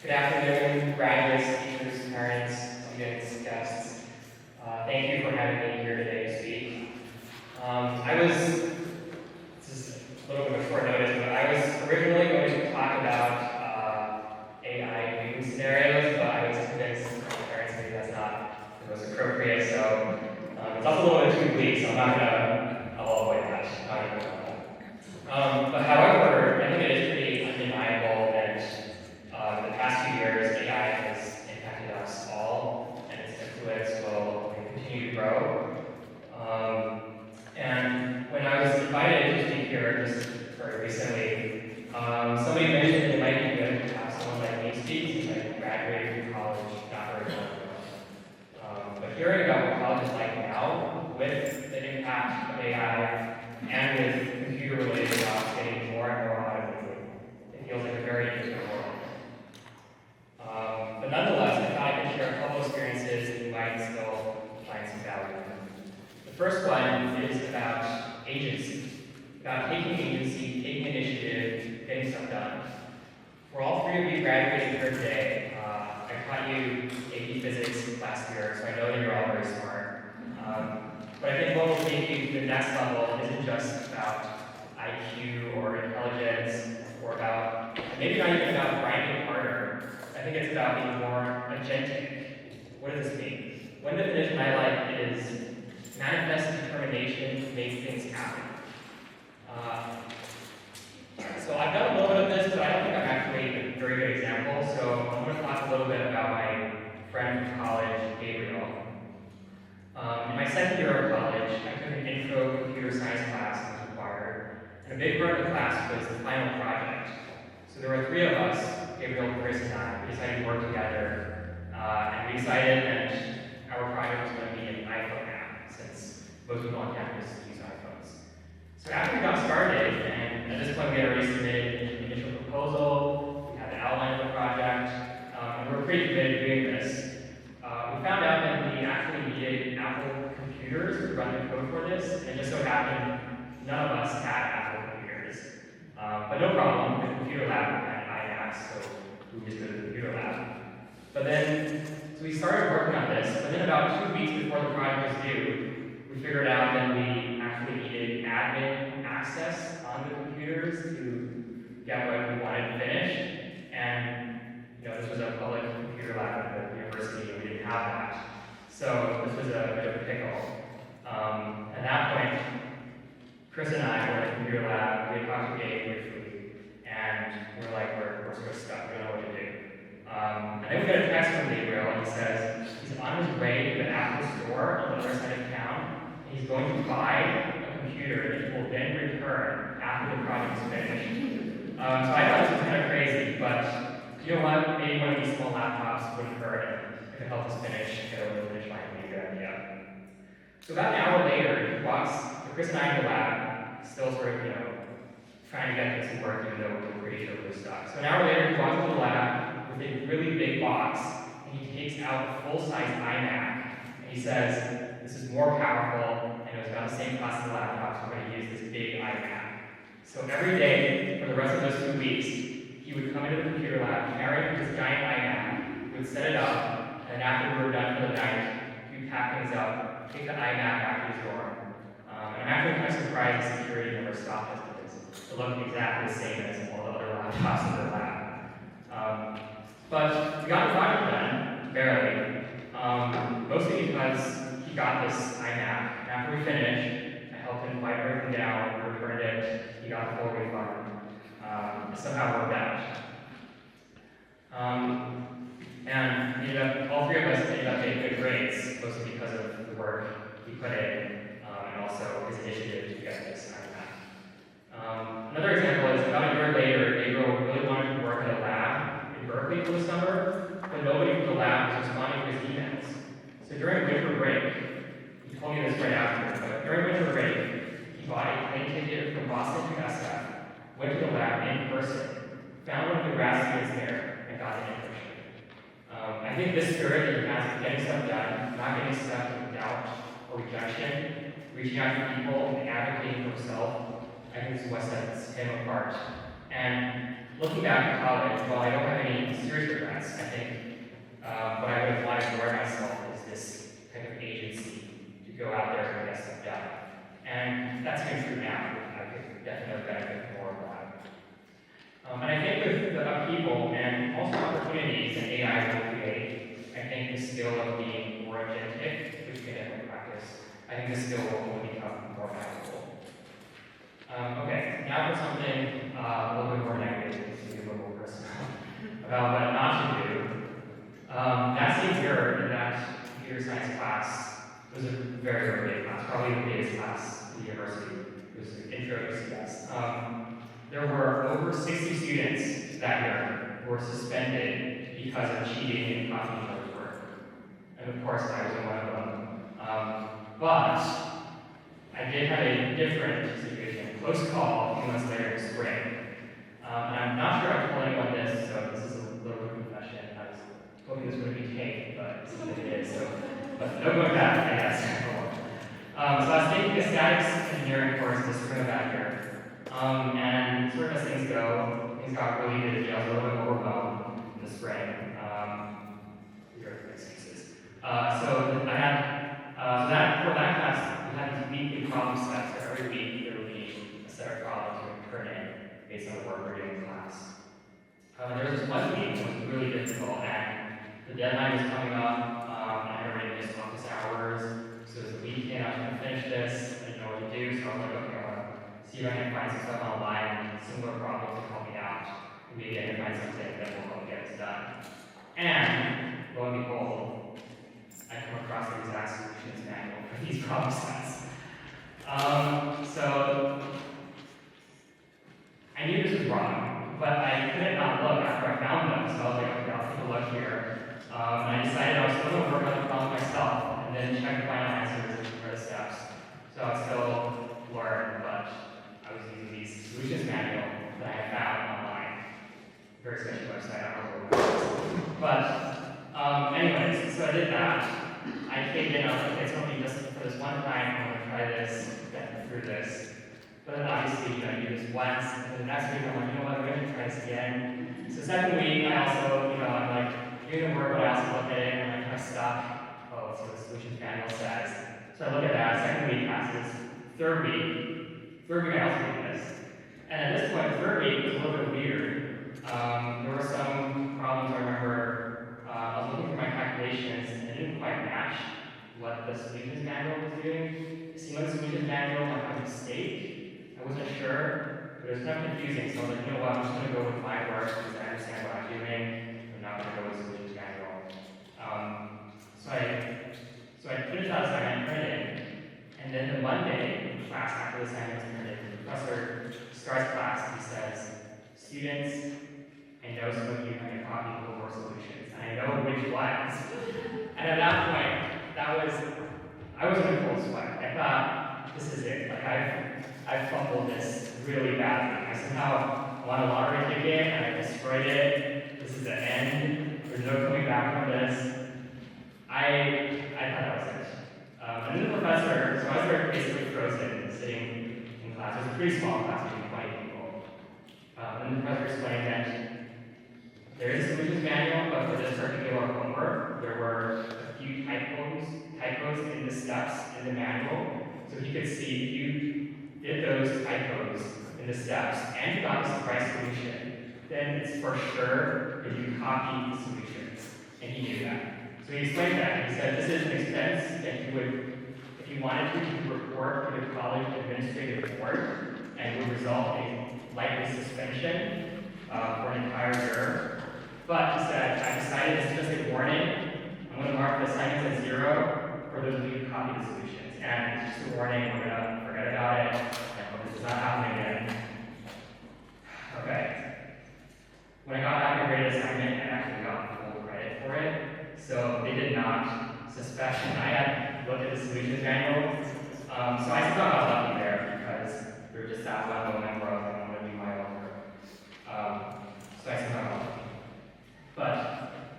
Speaker 13: Good afternoon, graduates, teachers, parents, students, guests. Thank you for having me here today to speak. This is a little bit of short notice, but I was originally going to talk about AI moving scenarios, but I was convinced from my parents maybe that's not the most appropriate, so it's also a little bit too bleak, so I'll avoid that. But however, I think it is pretty undeniable that the past few years, AI has impacted us all, and its influence will continue to grow. And when I was invited to speak here just very recently, somebody mentioned that it might be good to have someone like me speak since I graduated from college not very long ago. But hearing about what college is like now, with the impact of AI and with computer-related jobs getting more and more automated, it feels like a very interesting world. But nonetheless, I thought I could share a couple experiences that you might still find some value in. The first one is about agency, about taking agency, taking initiative, getting stuff done. For all three of you graduating here today, I taught you AP Physics last year, so I know that you're all very smart. But I think what will take you to the next level isn't just about IQ or intelligence or about, maybe not even about grinding harder. I think it's about being more agentic. What does this mean? One definition I like is manifest determination to make things happen. So I've done a little bit of this, but I don't think I'm actually a very good example. So I'm going to talk a little bit about my friend from college, Gabriel. In my second year of college, I took an intro computer science class that was required, and a big part of the class was the final project. So there were three of us, Gabriel, Chris, and I. We decided to work together, and we decided that our project was going to be an iPhone app, since most people on campus use iPhones. So after we got started, and at this point we had already submitted an initial proposal, we had the outline of the project, and we were pretty committed to doing this. We found out that we actually needed Apple computers to run the code for this, and it just so happened none of us had Apple computers. But no problem, the computer lab had iMacs, so we just go to the computer lab. But then, so we started working on this, but then about 2 weeks before the project was due, we figured out that we actually needed admin access on the computers to get what we wanted finished, and this was a public computer lab at the university, and we didn't have that. So this was a bit of a pickle. At that point, Chris and I were in the computer lab, we had talked to Gabe briefly, and we were like, we're sort of stuck, we don't know what to do. And then we get a text from Gabriel, and he says he's on his way to the Apple store on the other side of town, and he's going to buy a computer that he will then return after the project is finished. So I thought this was kind of crazy, but you know what? Maybe one of these small laptops wouldn't hurt, and if it helped us get over the finish line, would be a good idea. So about an hour later, he walks, Chris and I in the lab, still sort of, trying to get this to work, even though we're pretty sure we're stuck. So an hour later, he walks into the lab with a really big box, and he takes out a full-size iMac, and he says, this is more powerful, and it was about the same cost as the laptop, so we're going to use this big iMac. So every day, for the rest of those 2 weeks, he would come into the computer lab carrying this giant iMac, we would set it up, and after we were done for the night, we'd pack things up, take the iMac back to his dorm. And I'm actually kind of surprised the security never stopped us because it looked exactly the same as all the other laptops in the lab. But we got the project done, barely, mostly because he got this iMac. After we finished, I helped him wipe everything down, returned it, he got the full refund. It somehow worked out. And all three of us ended up getting good grades, mostly because of the work he put in, and also his initiative to get this kind of math. Another example is about a year later, Gabriel really wanted to work at a lab in Berkeley for the summer, but nobody from the lab was responding to his emails. So during winter break, he told me this right after, but during winter break, he bought a plane ticket from Boston to SF, went to the lab in person, found one of the grad students there, and got an internship. I think this spirit that he has of getting stuff done, not getting stuck in doubt or rejection, reaching out to people and advocating for himself, I think is what sets him apart. And looking back at college, while I don't have any serious regrets, I think what I would have wanted for myself is this type of agency to go out there and get stuff done. And that's been true now. I could definitely benefit more of that. And I think with the upheaval and also opportunities that AI will create, I think the skill of being more agentic, which we can definitely practice, I think the skill will only become more valuable. Okay, now for something a little bit more negative, to be a little more personal, about what not to do. That same year, in that computer science class, was a very, very big class, probably the biggest class in the university. It was an intro to CS. There were over 60 students that year who were suspended because of cheating and copying each other's work. And of course, I was one of them. But I did have a different situation, a close call a few months later in spring. And I'm not sure I told anyone this, so this is a little bit of a confession. I was hoping this would be taped, but it seems like it is. But no going back, I guess. So I was taking a statics engineering course in the spring of that year. And sort of as things go, things got really busy. I was a little bit overwhelmed in the spring. Here are excuses. So I had, for that class, we had these weekly problem sets where every week there would be a set of problems we would turn in based on the work we're doing in class. There was this one week that was really difficult, and the deadline was coming up. I had already missed office hours, so it was the weekend. I was going to finish this. I didn't know what to do, so I was like, okay, see if I can find some stuff online, similar problems to help me out. And maybe I can find something that will help get this done. And lo and behold, I come across the exact solutions manual for these problem sets. So I knew this was wrong, but I couldn't not look after I found them. So I was like, okay, I'll take a look here. And I decided I was still going to work on the problem myself and then check the final answers for the steps. So I still learn, but I was using these solutions manual that I had found online. Very special website, I don't know what it was. But anyways, so I did that. I came in, I was like, okay, it's only just for this one time, I'm gonna try this, get through this. But then obviously, you do this once, and then the next week I'm like, you know what, I'm gonna try this again. So second week, I also, I'm like, doing the work, but I also look at it, and I'm kind of stuck. Oh, so the solutions manual says. So I look at that, second week passes, third week I also did this. And at this point, the third week was a little bit weird. There were some problems I remember. I was looking for my calculations and it didn't quite match what the solutions manual was doing. It seemed like the solutions manual might have a mistake. I wasn't sure, but it was kind of confusing. So I was like, you know what, I'm just going to go with my work because I understand what I'm doing. I'm not going to go with the solutions manual. So I finished that assignment, turned it in, and then the Monday class after the assignment was turned in, the professor starts class and he says, students, I know some of you have a copy of Google solutions, and I know which ones. And at that point, I was in a cold sweat. I thought, this is it. Like I've fumbled this really badly. I somehow won a lottery ticket and I destroyed it. This is the end. There's no coming back from this. I thought that was it. And then the professor, so I was basically frozen, sitting in class. It was a pretty small class, maybe 20 people. And then the professor explained that there is a solutions manual, but for this particular homework, there were a few typos in the steps in the manual. So he could see if you did those typos in the steps and you got the right solution, then it's for sure that you copied the solutions. And he knew that. So he explained that. He said this is an expense that you would, if you wanted to, you could report to the college administrative board and it would result in likely suspension for an entire year. But he said, I decided this is just a warning. I'm going to mark the assignments as 0 for those of you who copy the solutions. And it's just a warning, we're going to forget about it. I hope this does not happen again. Okay. When I got back and graded assignment, I actually got full credit for it. So they did not suspect that I had looked at the solutions manual. So I somehow got lucky there because there was just that one moment where I was like, I'm going to do my own work. So I somehow got lucky. But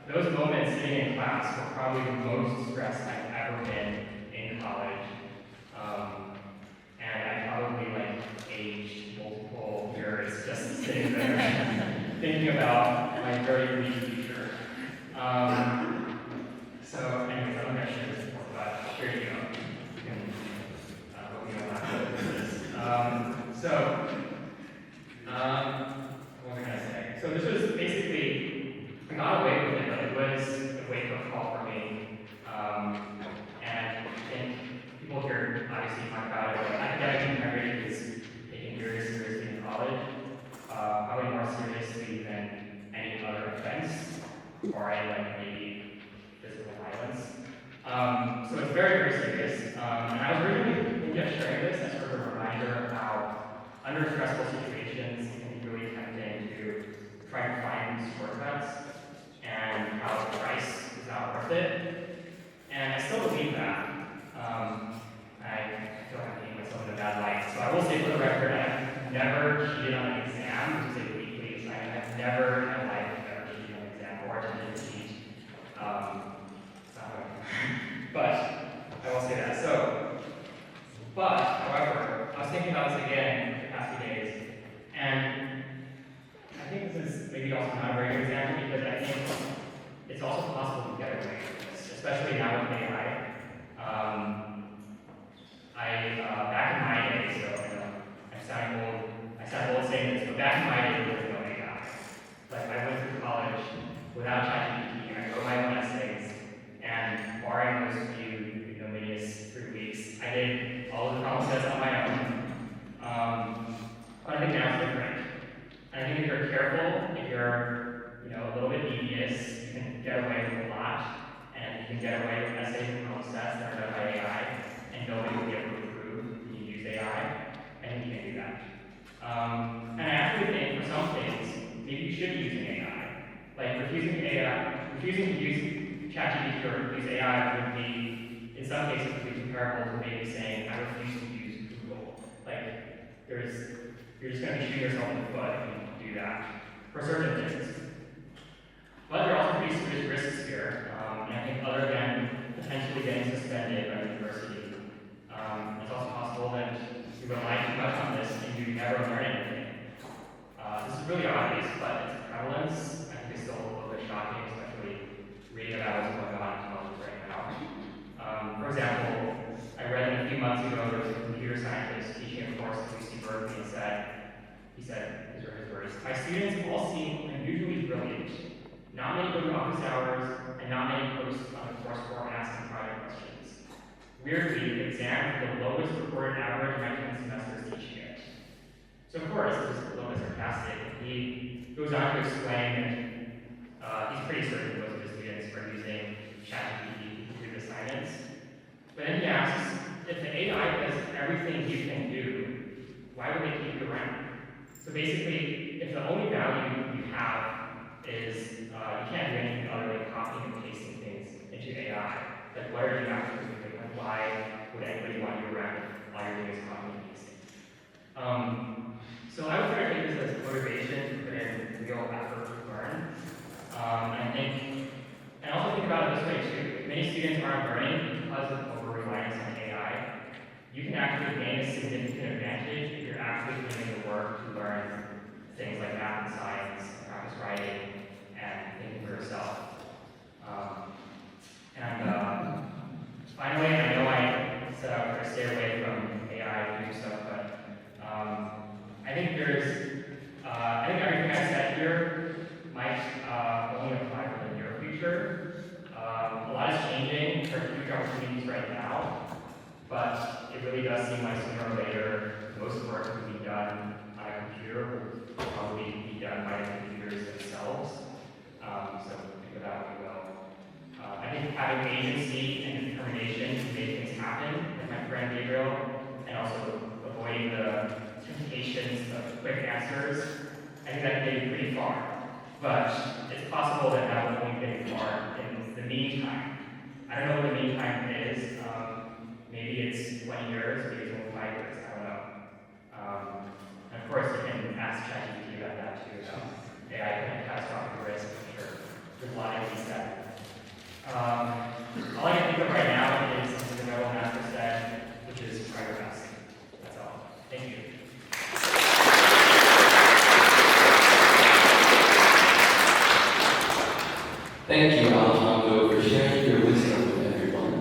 Speaker 13: those moments sitting in class were probably the most stressed I've ever been in college. And I probably aged multiple years just sitting there thinking about my very weak future. So anyways, I'm not going to share this more, but here you go. You can let me know after this. What was I going to say? So this was basically, I got away with it, but it was a wake-up call for me. And I think people here obviously talk about it, but academic integrity is taken very seriously in college, probably more seriously than any other offense, or maybe physical violence. So it's very, very serious. And I was originally thinking of sharing this as sort of a reminder of how under stressful situations it can be really tempting to try to find shortcuts and how the price is not worth it. And I still believe that. I feel like I'm painting myself in a bad light. So I will say for the record, I've never cheated on an exam, which is a weekly assignment. I've never in my life ever cheated on an exam or attempted to cheat. It's not what but I will say that. However, I was thinking about this again the past few days, and I think this is maybe also not a very good example because I think it's also possible to get away with this, especially now with AI. Back in my day, so I sound old saying this, but back in my day there was no AI. I went through college without ChatGPT, I wrote my own essays, and barring those few ignominious 3 weeks, I did all of the problem sets on my own. But I think now it's different. And I think if you're careful, if you're a little bit devious, you can get away with a lot, and you can get away with essays and problem sets that are done by AI, and nobody will be able to prove that you use AI. I think you can do that. And I actually think for some things, maybe you should be using AI. Refusing to use ChatGPT or use AI would be, in some cases, would be comparable to maybe saying, I refuse to use Google. You're just going to be shooting yourself in the foot if you do that for certain things. But there are also pretty serious risks here, and I think other than potentially getting suspended by the university, it's also possible that you rely too much on this and you never learn anything. This is really obvious, but its prevalence, I think, is still a little bit shocking, especially reading about what's going on in college right now. For example, I read a few months ago there was a computer scientist teaching a course at UC Berkeley and he said, these are his words, my students all seem unusually brilliant. Not many go to office hours, and not many post on the course forum asking private questions. Weirdly, the exam had the lowest reported average my 10 semesters teaching it. So of course, this is a little bit sarcastic. He goes on to explain that he's pretty certain most of his students are using ChatGPT to do the assignments. But then he asks, if the AI does everything you can do, why would they keep you around? So basically, if the only value you have is you can't do anything other than copying and pasting things into AI, what are you actually doing? Why would anybody want you around if all you're doing is copying and pasting? So I would try to take this as motivation to put in real effort to learn. And also think about it this way too. If many students aren't learning because of over-reliance on AI, you can actually gain a significant advantage if you're actually doing the work to learn things like math and science, practice writing, and thinking for yourself. Finally, I know I set out to stay away from AI to do stuff, but I think everything I said here might only apply for the near future. A lot is changing. There are huge opportunities right now, but it really does seem like sooner or later most work will be done on a computer having agency and determination to make things happen, like my friend Gabriel, and also avoiding the temptations of quick answers, I think that can get you pretty far. But it's possible that that won't get you far in the meantime. I don't know what the meantime is. Maybe it's 20 years, maybe it's only 5 years, I don't know. And of course, you can ask ChatGPT about that too, about AI and catastrophic risk, I'm sure. There's a lot of these that. All I can think of right now is something that my old master said, which is try your best. That's all. Thank you.
Speaker 1: Thank you, Alejandro, for sharing your wisdom with everyone.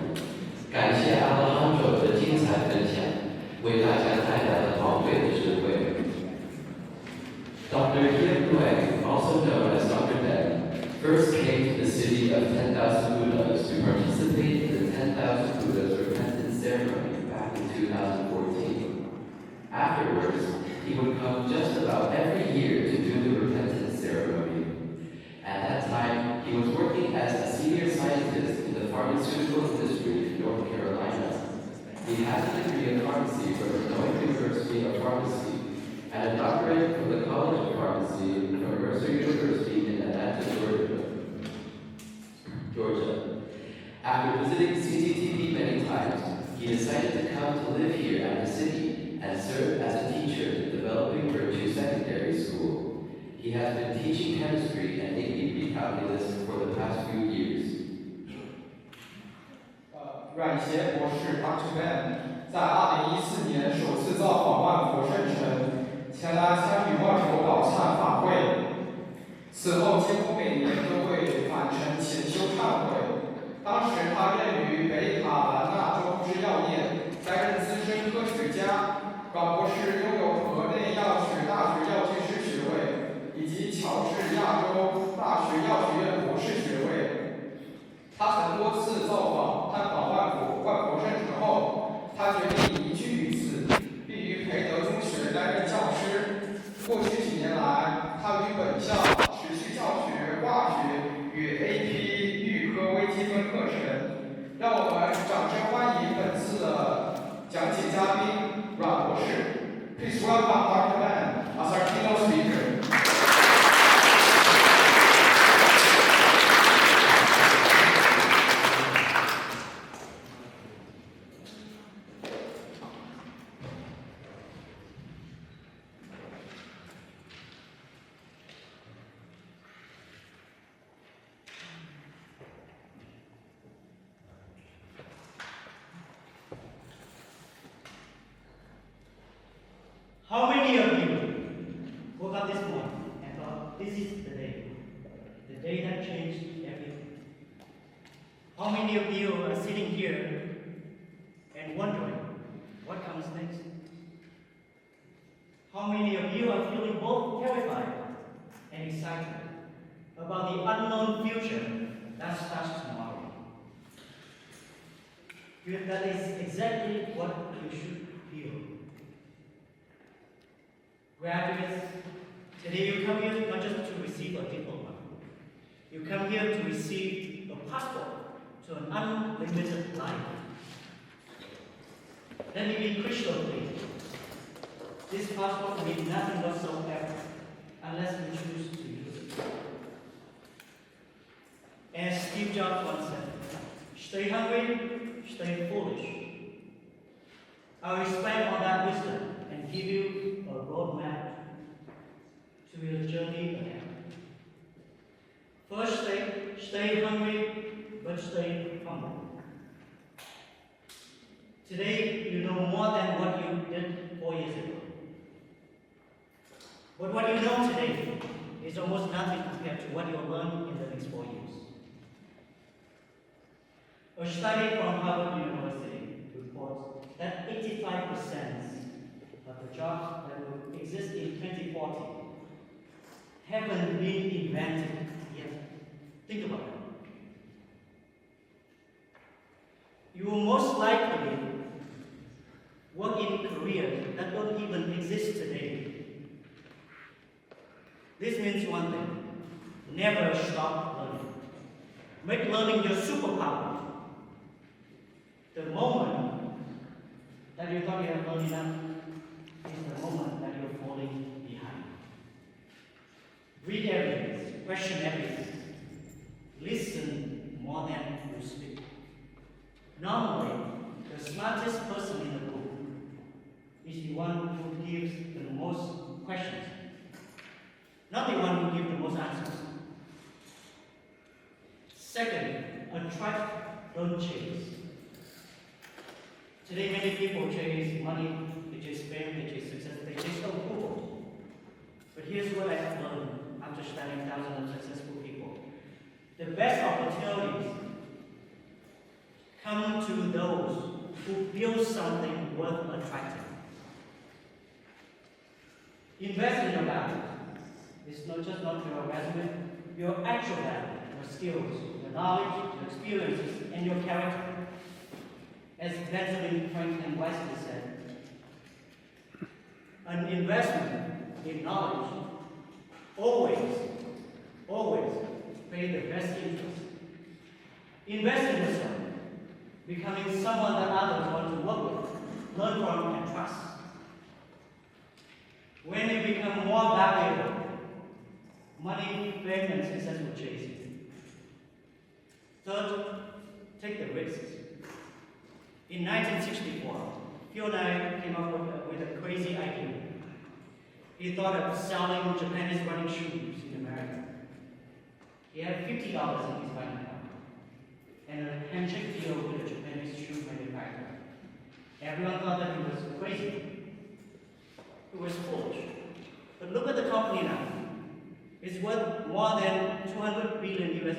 Speaker 1: 感谢 Alejandro 的精彩分享，为大家带来了宝贵的智慧。Dr. Hiep Nguyen, also known as Dr. Deng, first came to the city of 10,000 Buddhas to participate in the 10,000 Buddhas repentance ceremony back in 2014. Afterwards, he would come just about every year to do the repentance ceremony. At that time, he was working as a senior scientist in the pharmaceutical industry in North Carolina. He has a degree in pharmacy from Illinois University of Pharmacy and a doctorate from the College of Pharmacy from Mercer University in Atlanta, Georgia. After visiting CTTB many times, he decided to come to live here at the city and serve as a teacher in Developing Virtue Secondary School. He has been teaching chemistry and AP calculus for the past few years.
Speaker 4: 阮协博士 Dr. Ben 在2014年首次造访万佛圣城，前来参与万佛宝忏法会。此后几乎每年都会返程前修忏会。当时他任于北卡罗来纳州制药业，担任资深科学家。阮博士拥有河内药学大学药剂师学位，以及乔治亚州大学药学院博士学位。他曾多次造访探访万佛圣城后，他决定移居于此，并于培德中学担任教师。过去几年来，他与本校持续教学化学与 AP 预科微积分课程。让我们掌声欢迎本次的讲解嘉宾阮博士。Please welcome Dr. Ben as our keynote speaker.
Speaker 14: How many of you woke up this morning and thought, this is the day that changed everything? How many of you are sitting here and wondering what comes next? How many of you are feeling both terrified and excited about the unknown future that starts tomorrow? Good, that is exactly what you should feel. Graduates, today you come here not just to receive a diploma. You come here to receive a passport to an unlimited life. Let me be crystal clear. This passport means nothing whatsoever unless you choose to use it. As Steve Jobs once said, stay hungry, stay foolish. I will expand on that wisdom and give you a roadmap to your journey ahead. First, stay hungry, but stay humble. Today, you know more than what you did 4 years ago. But what you know today is almost nothing compared to what you'll learn in the next 4 years. A study from Harvard University reports that 85% of the jobs that will exist in 2040 haven't been invented yet. Think about it. You will most likely work in careers that don't even exist today. This means one thing: never stop learning. Make learning your superpower. The moment that you thought you have learned enough is the moment that you're falling behind. Read evidence, question evidence, listen more than you speak. Normally, the smartest person in the room is the one who gives the most questions, not the one who gives the most answers. Second, attract, don't chase. Today, many people chase money, they chase fame, they chase success, they chase approval. But here's what I have learned after studying thousands of successful people. The best opportunities come to those who build something worth attracting. Invest in your value. It's not just not your resume, your actual value, your skills, your knowledge, your experiences, and your character. As Benjamin Franklin wisely said, an investment in knowledge always pay the best interest. Invest in yourself, becoming someone that others want to work with, learn from, and trust. When you become more valuable, money, fame, and success will chase you. Third, take the risks. In 1964, Phil and I came up with a crazy idea. He thought of selling Japanese running shoes in America. He had $50 in his bank account and a handshake deal with a Japanese shoe manufacturer. Everyone thought that he was crazy. It was foolish. But look at the company now. It's worth more than $200 billion US,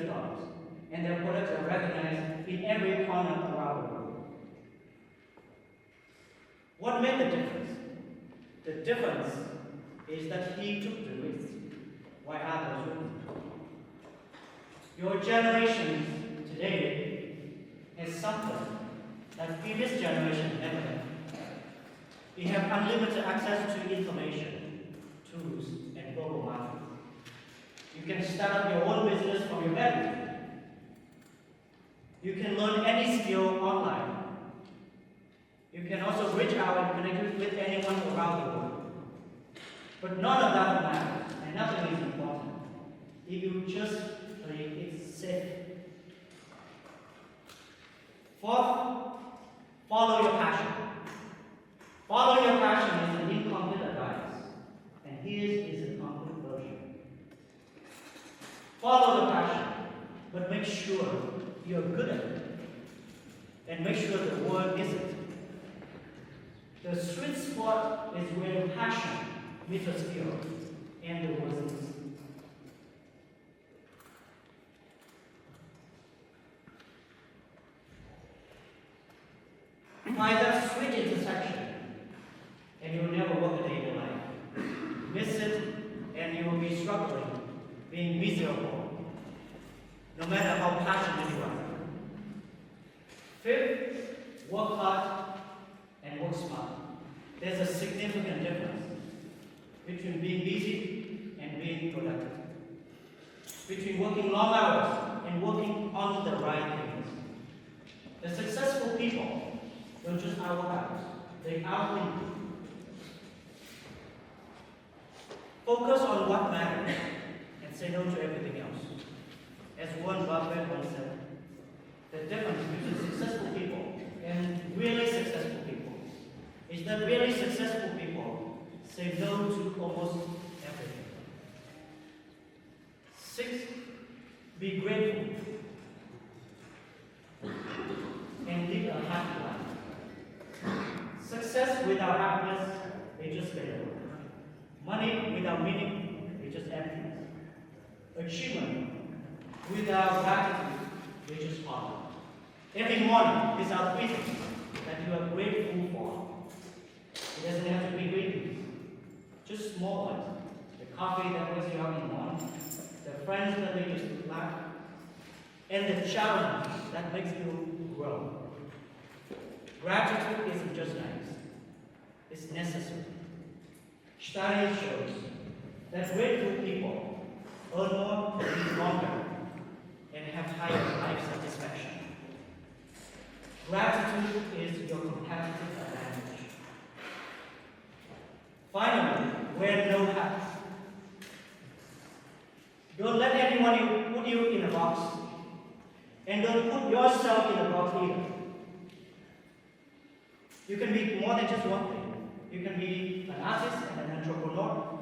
Speaker 14: and their products are recognized in every corner around the world. What made the difference? The difference is that he took the risk, while others wouldn't. Your generation today has something that previous generation never had. You have unlimited access to information, tools, and global markets. You can start up your own business from your bedroom. You can learn any skill online. You can also reach out and connect with anyone around the world. But none of that matters, and nothing is important if you just play it safe. Fourth, follow your passion. Follow your passion is an incomplete advice, and here is a complete version. Follow the passion, but make sure you're good at it, and make sure the world is it. The sweet spot is where passion meets a skill and the wisdom. Find that sweet intersection, and you'll never work a day in your life. Miss it, and you will be struggling, being miserable, no matter how passionate you are. Fifth, work hard and work smart. There's a significant difference between being busy and being productive, between working long hours and working on the right things. The successful people don't just outwork others, they outwin you. Focus on what matters and say no to everything else. As Warren Buffett once said, the difference between successful people and really successful people is that really successful people say no to almost everything. Six, be grateful and live a happy life. Success without happiness is just failure. Money without meaning is just emptiness. Achievement without gratitude is just hollow. Every morning is our greeting that you are grateful for. It doesn't have to be big things, just small ones. The coffee that wakes you up in the morning, the friends that make you laugh, and the challenge that makes you grow. Gratitude isn't just nice, it's necessary. Study shows that grateful people earn more, live longer, and have higher life satisfaction. Gratitude is your competitive advantage. Finally, wear no hat. Don't let anyone put you in a box. And don't put yourself in a box either. You can be more than just one thing. You can be an artist and an entrepreneur.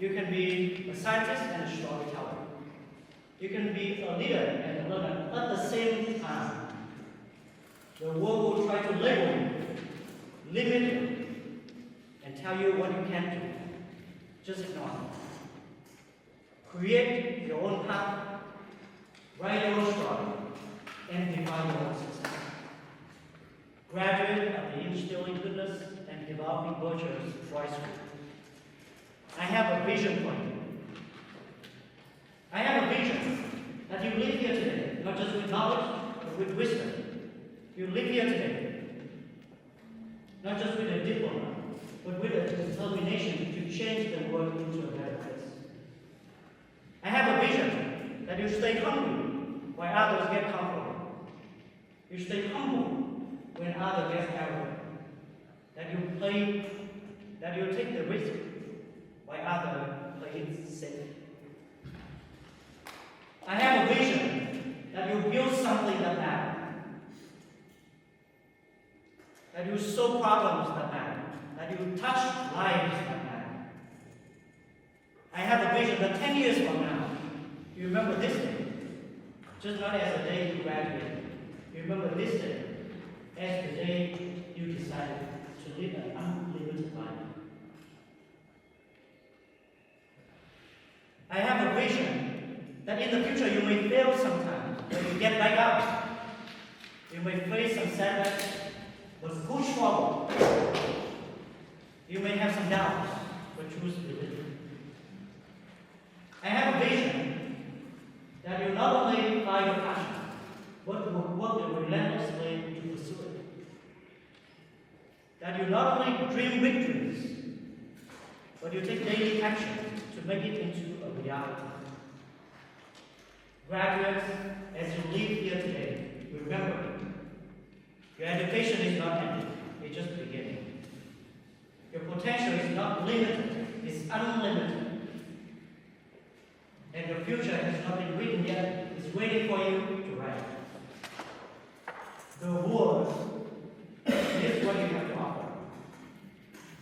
Speaker 14: You can be a scientist and a storyteller. You can be a leader and a learner at the same time. The world will try to label you, limit you, and tell you what you can't do. Just ignore it. Create your own path, write your own story, and define your own success. Graduate of the Instilling Goodness and Developing Virtues Boys School. I have a vision for you. I have a vision that you live here today, not just with knowledge, but with wisdom. You live here today, not just with a diploma, but with a determination to change the world into a better place. I have a vision that you stay hungry while others get comfortable. You stay humble when others get arrogant. That you take the risk while others play it safe. I have a vision that you build something that matters. That you solve problems that matter. That you touch lives that matter. I have a vision that 10 years from now, you remember this day, just not as the day you graduated. You remember this day as the day you decided to live an unlimited life. I have a vision that in the future you may fail sometimes, but you get back up. You may face some setbacks, but push forward. You may have some doubts, but choose to believe. I have a vision that you not only find your passion, but will work relentlessly to pursue it. That you not only dream victories, but you take daily action to make it into a reality. Graduates, as you live here today, remember, your education is not ending, it's just beginning. Your potential is not limited, it's unlimited. And your future has not been written yet, it's waiting for you to write. The world is what you have to offer.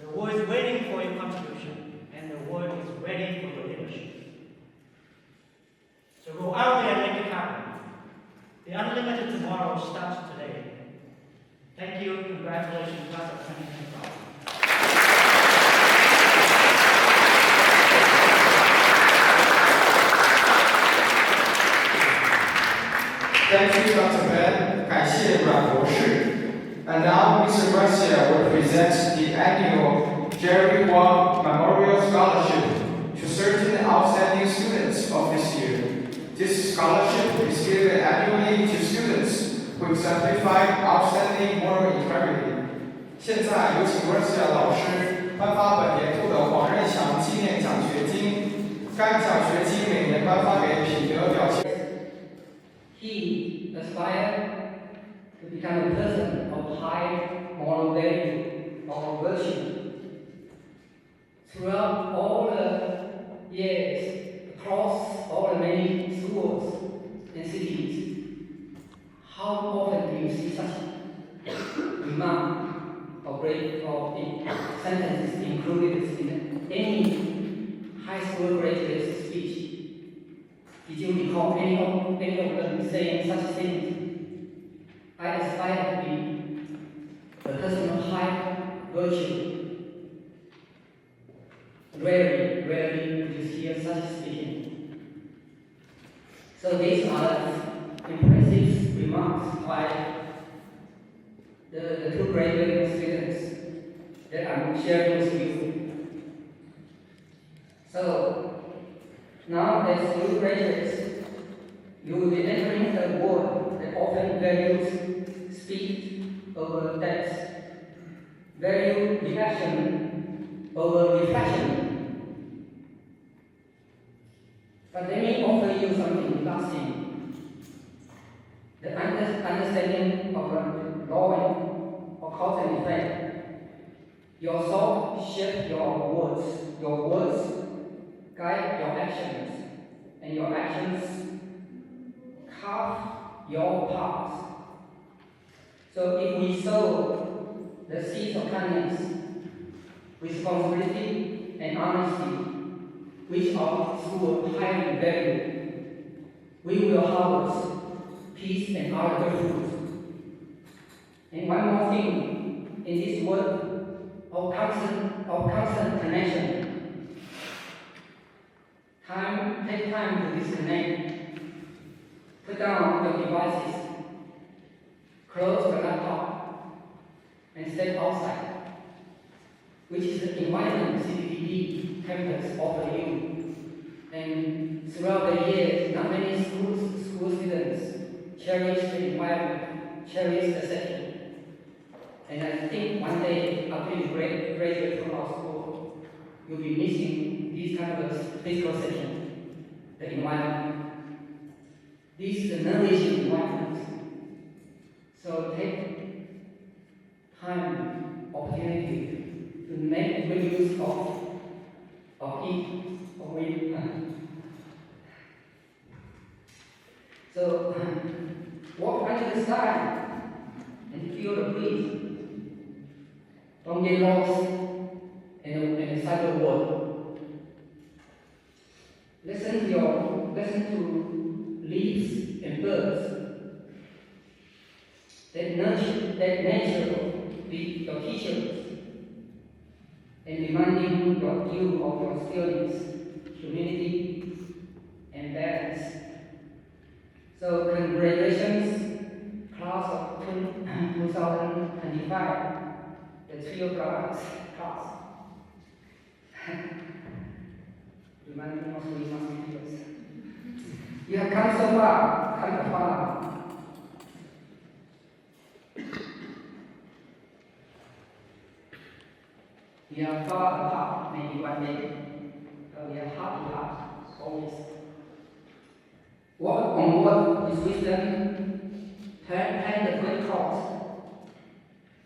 Speaker 14: The world is waiting for your contribution, and the world is ready for your leadership. So go out there and make it happen. The unlimited tomorrow starts today. Thank you. Congratulations, class of 2025.
Speaker 4: Thank you, Dr. Ben. 感谢阮博士. And now, Mr. Garcia will present the annual Jerry Wong Memorial Scholarship to certain outstanding students of this year. This scholarship is given annually to students who exemplify outstanding moral integrity. 现在有请 Garcia 老师颁发本年度的黄任祥纪念奖学金。该奖学金每年颁发给品德表现。
Speaker 15: He aspired to become a person of high moral value or virtue. Throughout all the years, across all the many schools and cities, how often do you see such remark or break or sentences included in any high school graduate speech? Did you recall any of them saying such things? I aspire to be a person of high virtue. Rarely would you hear such speaking. So these are impressive remarks by the two graduate students that I'm sharing with you. So now, as new graduates, you will be entering a world that often values speed over depth, value reaction over reflection. But let me offer you something lasting: the understanding of drawing, or cause and effect. Your thought shape your words guide your actions, and your actions carve your path. So if we sow the seeds of kindness, responsibility, and honesty, which our school highly value, we will harvest peace and other fruits. And one more thing, in this world of constant connection, take time to disconnect. Put down your devices, close the laptop, and step outside, which is the environment CTTB campus offer you. And throughout the years, not many school students cherish the environment, cherish the session. And I think one day, after you graduate from our school, you'll be missing this kind of physical session, the environment. This is a nourishing environment. So take time, opportunity to make good use of it. So walk under the sky and feel the breeze. Don't get lost in the cyber world. Listen to leaves and birds. That nature be your teachers and reminding you of your skills, humility, and balance. So congratulations, class of 2025, the trio class. Reminding us we must be teachers. You have come so far, come far. We are far apart, maybe one day, but we are heart to heart, always. Walk onward with wisdom, plant the great cross,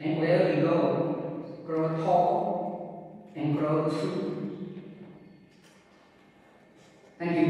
Speaker 15: and wherever you go, grow tall and grow true. Thank you.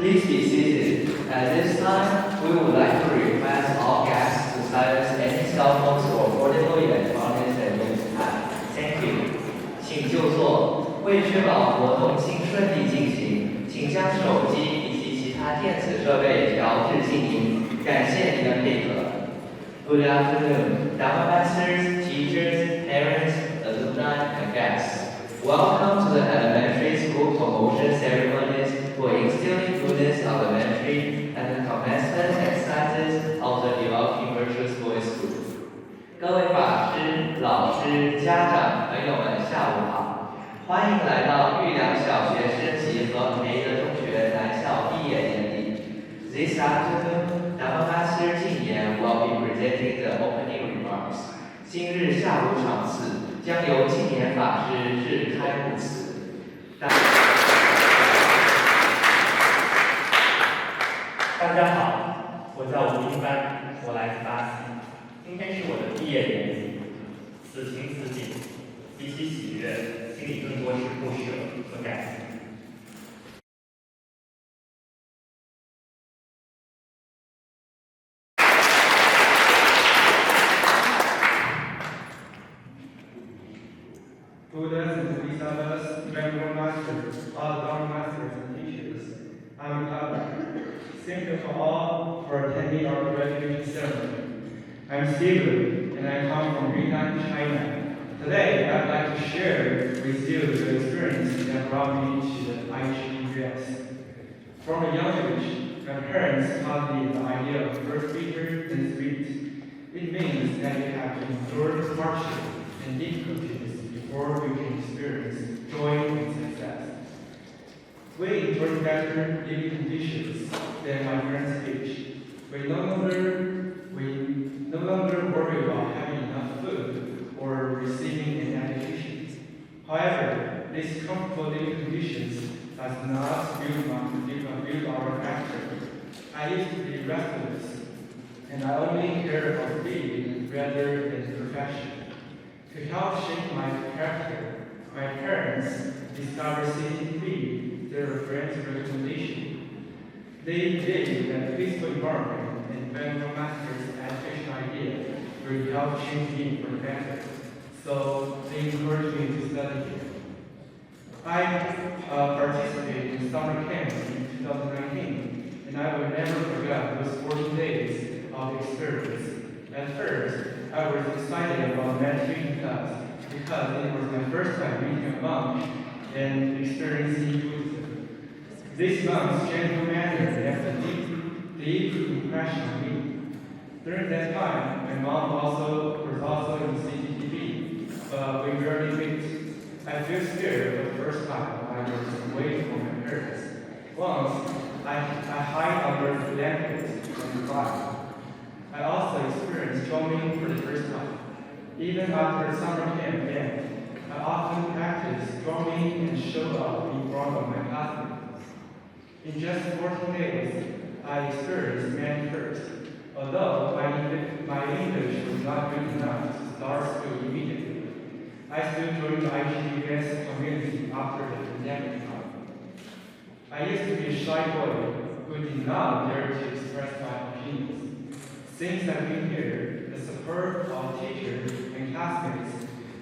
Speaker 6: Please be seated. At this time, we would like to request all guests to silence any cell phones or portable electronics that you have. Thank you. 请就座。为确保活动性顺利进行，请将手机以及其他电子设备调至静音。感谢您的配合。Good afternoon, Dharma masters, teachers, parents, alumni, and guests. Welcome to the elementary school promotion ceremonies for Instilling Goodness Elementary and the commencement exercises of the developing virtuous boys school. 各位法师、老师、家长、朋友们，下午好！欢迎来到玉良小学升级和培德中学南校毕业典礼。This afternoon, Dharma Master Jin Yan will be presenting the opening remarks. 今日下午场次将由青年法师致开幕词。大
Speaker 13: 家好，我叫吴英帆，我来自巴西。今天是我的毕业典礼，此情此景，比起喜悦，心里更多是不舍和感激。
Speaker 4: Students and visitors, member masters, all the masters and teachers, I'm Kevin. Thank you for all for attending our graduation ceremony. I'm Steven, and I come from Yunnan, China. Today, I'd like to share with you the experience that brought me to the IGUS. From a young age, my parents taught me the idea of first bitter and sweet. It means that you have to endure hardship and difficulties before we can experience joy and success. We enjoy better living conditions than my parents' age. We no longer worry about having enough food or receiving an education. However, these comfortable living conditions does not build our character. I used to be restless, and I only care about living rather than perfection. To help shape my character, my parents discovered CTTB, their friend's recommendation. They believe that peaceful environment and better master's education idea will help change me for the better. So they encouraged me to study here. I participated in summer camp in 2019, and I will never forget those 14 days of experience. At first, I was excited about meditation class because it was my first time meeting a monk and experiencing Buddhism. This monk's gentle manner left a deep impression on me. During that time, my mom was also in CTTB, but we rarely meet. I feel scared for the first time I was away from my parents. Once, I hide under the blanket and cried. I also experienced drumming for the first time. Even after summer camp ended, I often practiced drumming and showed up in front of my classmates. In just 14 days, I experienced many firsts. Although my English was not good enough to start school immediately, I still joined the IGUS community after the pandemic time. I used to be a shy boy who did not dare to express my opinions. Since I've been here, the support of teachers and classmates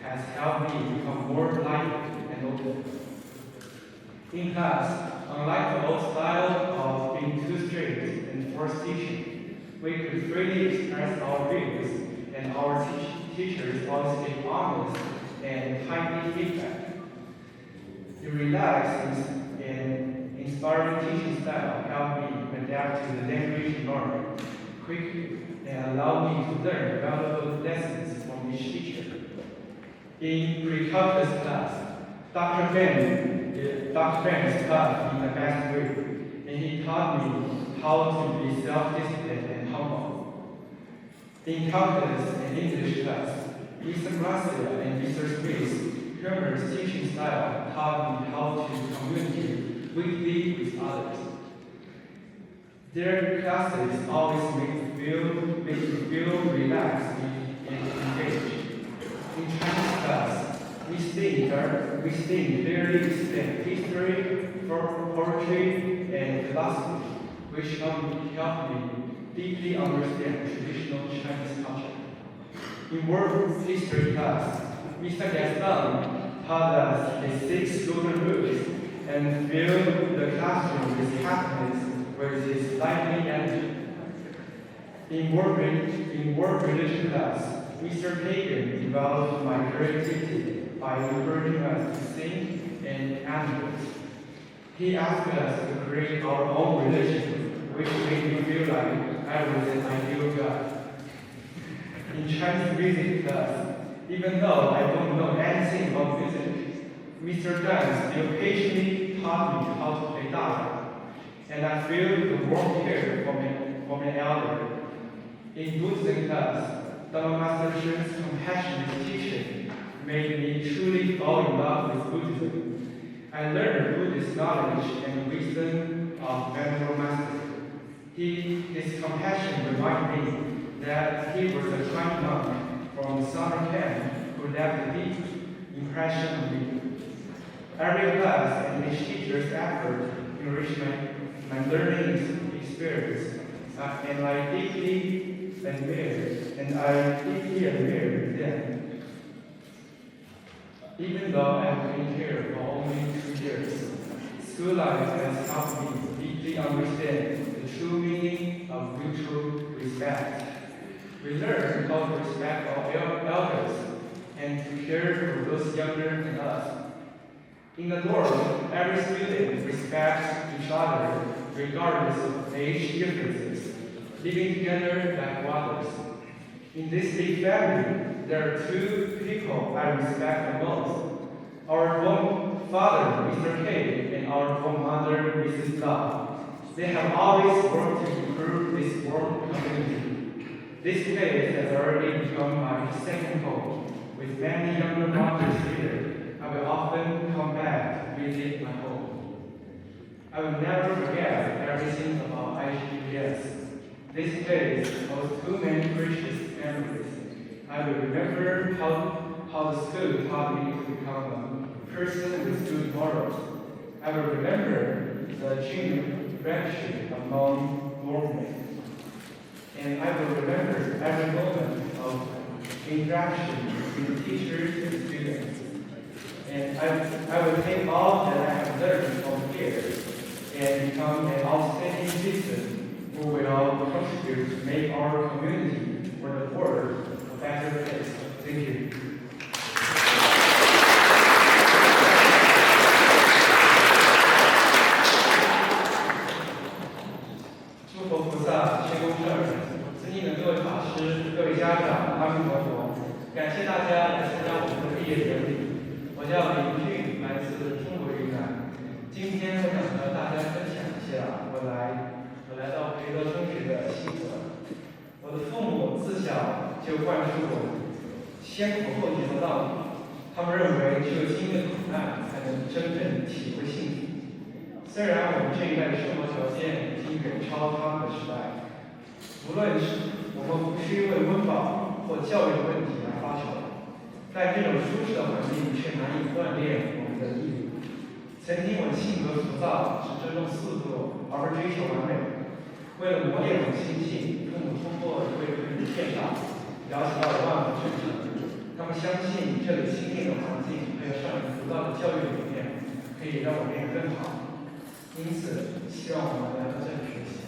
Speaker 4: has helped me become more lively and open. In class, unlike the old style of being too strict and forced teaching, we could freely express our views, and our teachers always gave honest and timely feedback. The relaxed and inspiring teaching style helped me adapt to the language environment quickly and allowed me to learn valuable lessons from each teacher. In pre-calculus class, Dr. Ben taught me the best way, and he taught me how to be self-disciplined and humble. In calculus and English class, Mr. Gracia and Mr. Smith's humorous teaching style taught me how to communicate quickly with others. Their classes always make me feel relaxed and engaged. In Chinese class, we study clearly history, poetry, and philosophy, which help me deeply understand traditional Chinese culture. In world history class, Mr. Gaston taught us the 6 golden rules and filled the classroom with happiness with his lively energy. In world religion class, Mr. Pagan developed my creativity by encouraging us to sing and animate. He asked us to create our own religion, which made me feel like I was an ideal God. In Chinese music class, even though I don't know anything about music, Mr. Dan still patiently taught me how to play guitar, and I feel the warm care from an elder. In Buddhism class,
Speaker 3: Dharma Master Shen's compassionate teaching made me truly fall in love with Buddhism. I learned Buddhist knowledge and wisdom of Venerable Master. His compassion reminded me that he was a kind monk from summer camp who left a deep impression on me. Every class and each teacher's effort enriched my learning experience, and I deeply admire them. Even though I've been here for only 2 years, school life has helped me deeply understand the true meaning of mutual respect. We learn how to respect our elders and to care for those younger than us. In the dorm, every student respects each other regardless of age differences, living together like brothers. In this big family, there are 2 people I respect the most. Our dorm father, Mr. K, and our dorm mother, Mrs. Lau. They have always worked to improve this warm community. This place has already become my second home. With many younger mothers here, I will often come back to visit my home. I will never forget everything about IGPS. This place holds too many precious memories. I will remember how the school taught me to become a person with good morals. I will remember the genuine friendship among dormmates. And I will remember every moment of interaction with teachers and students. And I will take all that I have learned from here and become an outstanding citizen who will contribute to make our community or the world a better place. Thank you. 诸佛菩萨，天公圣人，尊敬的各位法师、各位家长、阿弥陀佛，感谢大家来参加我们的毕业典礼。我叫林俊，来自中国云南。今天我想和大家分享一下我来到培德中学的心得。我的父母自小就灌输我先苦后甜的道理，他们认为只有经历苦难，才能真正体会幸福。虽然我们这一代的生活条件已经远超他们的时代，无论是我们不是因为温饱或教育的问题而发愁，但这种舒适的环境却难以锻炼我们的毅力。曾经我性格浮躁，只注重速度，而不追求完美。为了磨练我的心性，父母通过一位朋友的介绍，了解到了万福正城。他们相信这里清静的环境，还有上瘾浮躁的教育理念，可以让我变得更好。因此，希望我们来到这里学习。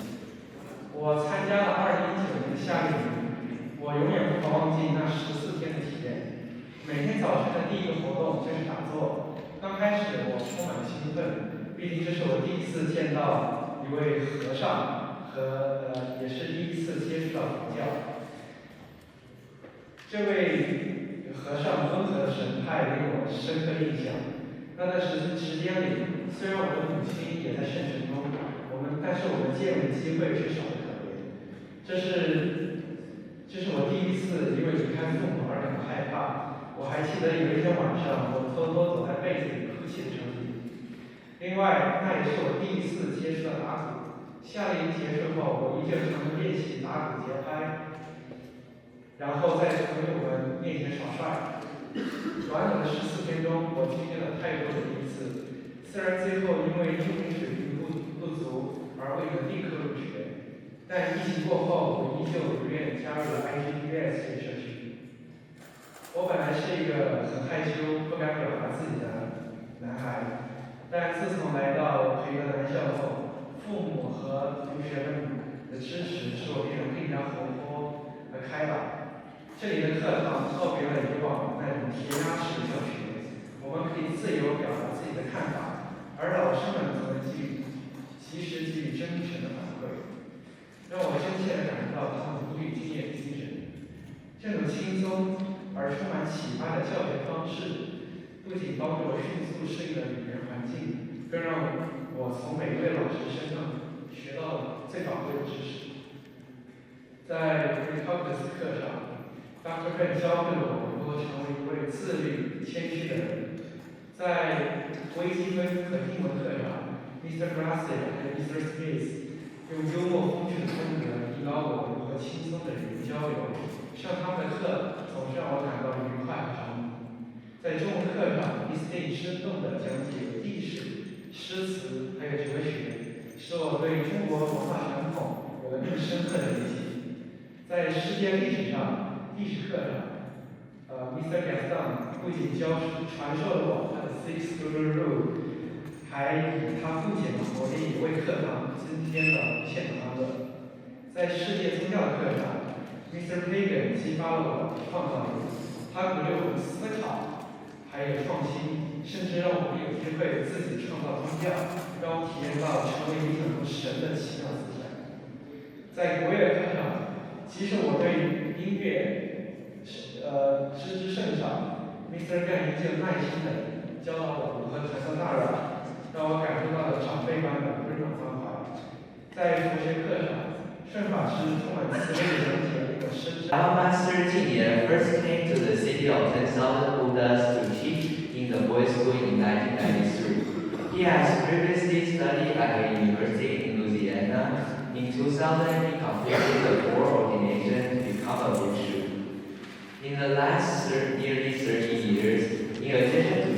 Speaker 3: 我参加了2019年的夏令营，我永远不会忘记那14天的体验。每天早晨的第一个活动就是打坐。刚开始我充满了兴奋，毕竟这是我第一次见到一位和尚和也是第一次接触到佛教。这位和尚温和的神态给我深刻印象。那段时间里，虽然我的母亲也在圣城中，但是我们见面的机会却少得可怜。这是我第一次因为离开父母而感到害怕。我还记得有一天晚上，我偷偷躲在被子里哭泣的场景。另外，那也是我第一次接触到打鼓。夏令营结束后，我依旧常常练习打鼓节拍，然后在朋友们面前耍帅。短短的14天中，我经历了太多的第一次。虽然最后因为英语水平不足而未能立刻入学，但疫情过后，我依旧如愿加入了 IGPS 这个社区。我本来是一个很害羞、不敢表达自己的男孩，但自从来到培德男校后，父母和同学们的支持使我变得更加活泼和开朗。这里的课堂告别了以往那种填鸭式的教学，我们可以自由表达自己的看法，而老师们则能及时给予真诚的反馈，让我真切地感受到他们无比敬业的精神。这种轻松而充满启发的教学方式，不仅帮助我迅速适应了语言环境，更让我从每一位老师身上学到了最宝贵的知识。在 Recognize 课上，
Speaker 5: Dr. Ben 教会了我如何成为一位自律、谦虚的人。在微积分和英文课上 ，Mr. Grassi 和 Mr. Smith 用幽默风趣的风格引导我如何轻松的与人交流。上他们的课总是让我感到愉快和着迷。在中文课上 ，Miss D 生动地讲解历史、诗词还有哲学，使我对中国文化传统有了更深刻的理解。在世界历史上，历史课上，Mr. Gaston 不仅传授了我他的 Six Golden Rule， 还以他父亲的活力为课堂增添了无限的欢乐。在世界宗教的课上 ，Mr. Pagan 激发了我的创造力，他鼓励我们思考，还有创新，甚至让我们有机会自己创造宗教，让我体验到成为一种神的奇妙思想。在国乐课上，即使我对音乐知之甚少 ，Mr. Gan 依旧耐心地教导我如何弹奏大阮，让我感受到了长辈般的温暖关怀。在佛学课上，顺法师充满慈悲的讲解了一个深深。
Speaker 6: Our master Jin first came to the city of 10,000 Buddhas to teach in the boys' school in 1993. He has previously studied at a university in Louisiana. In 2000, he completed the core ordination to become a bhikshu. In the last nearly 30 years, in addition to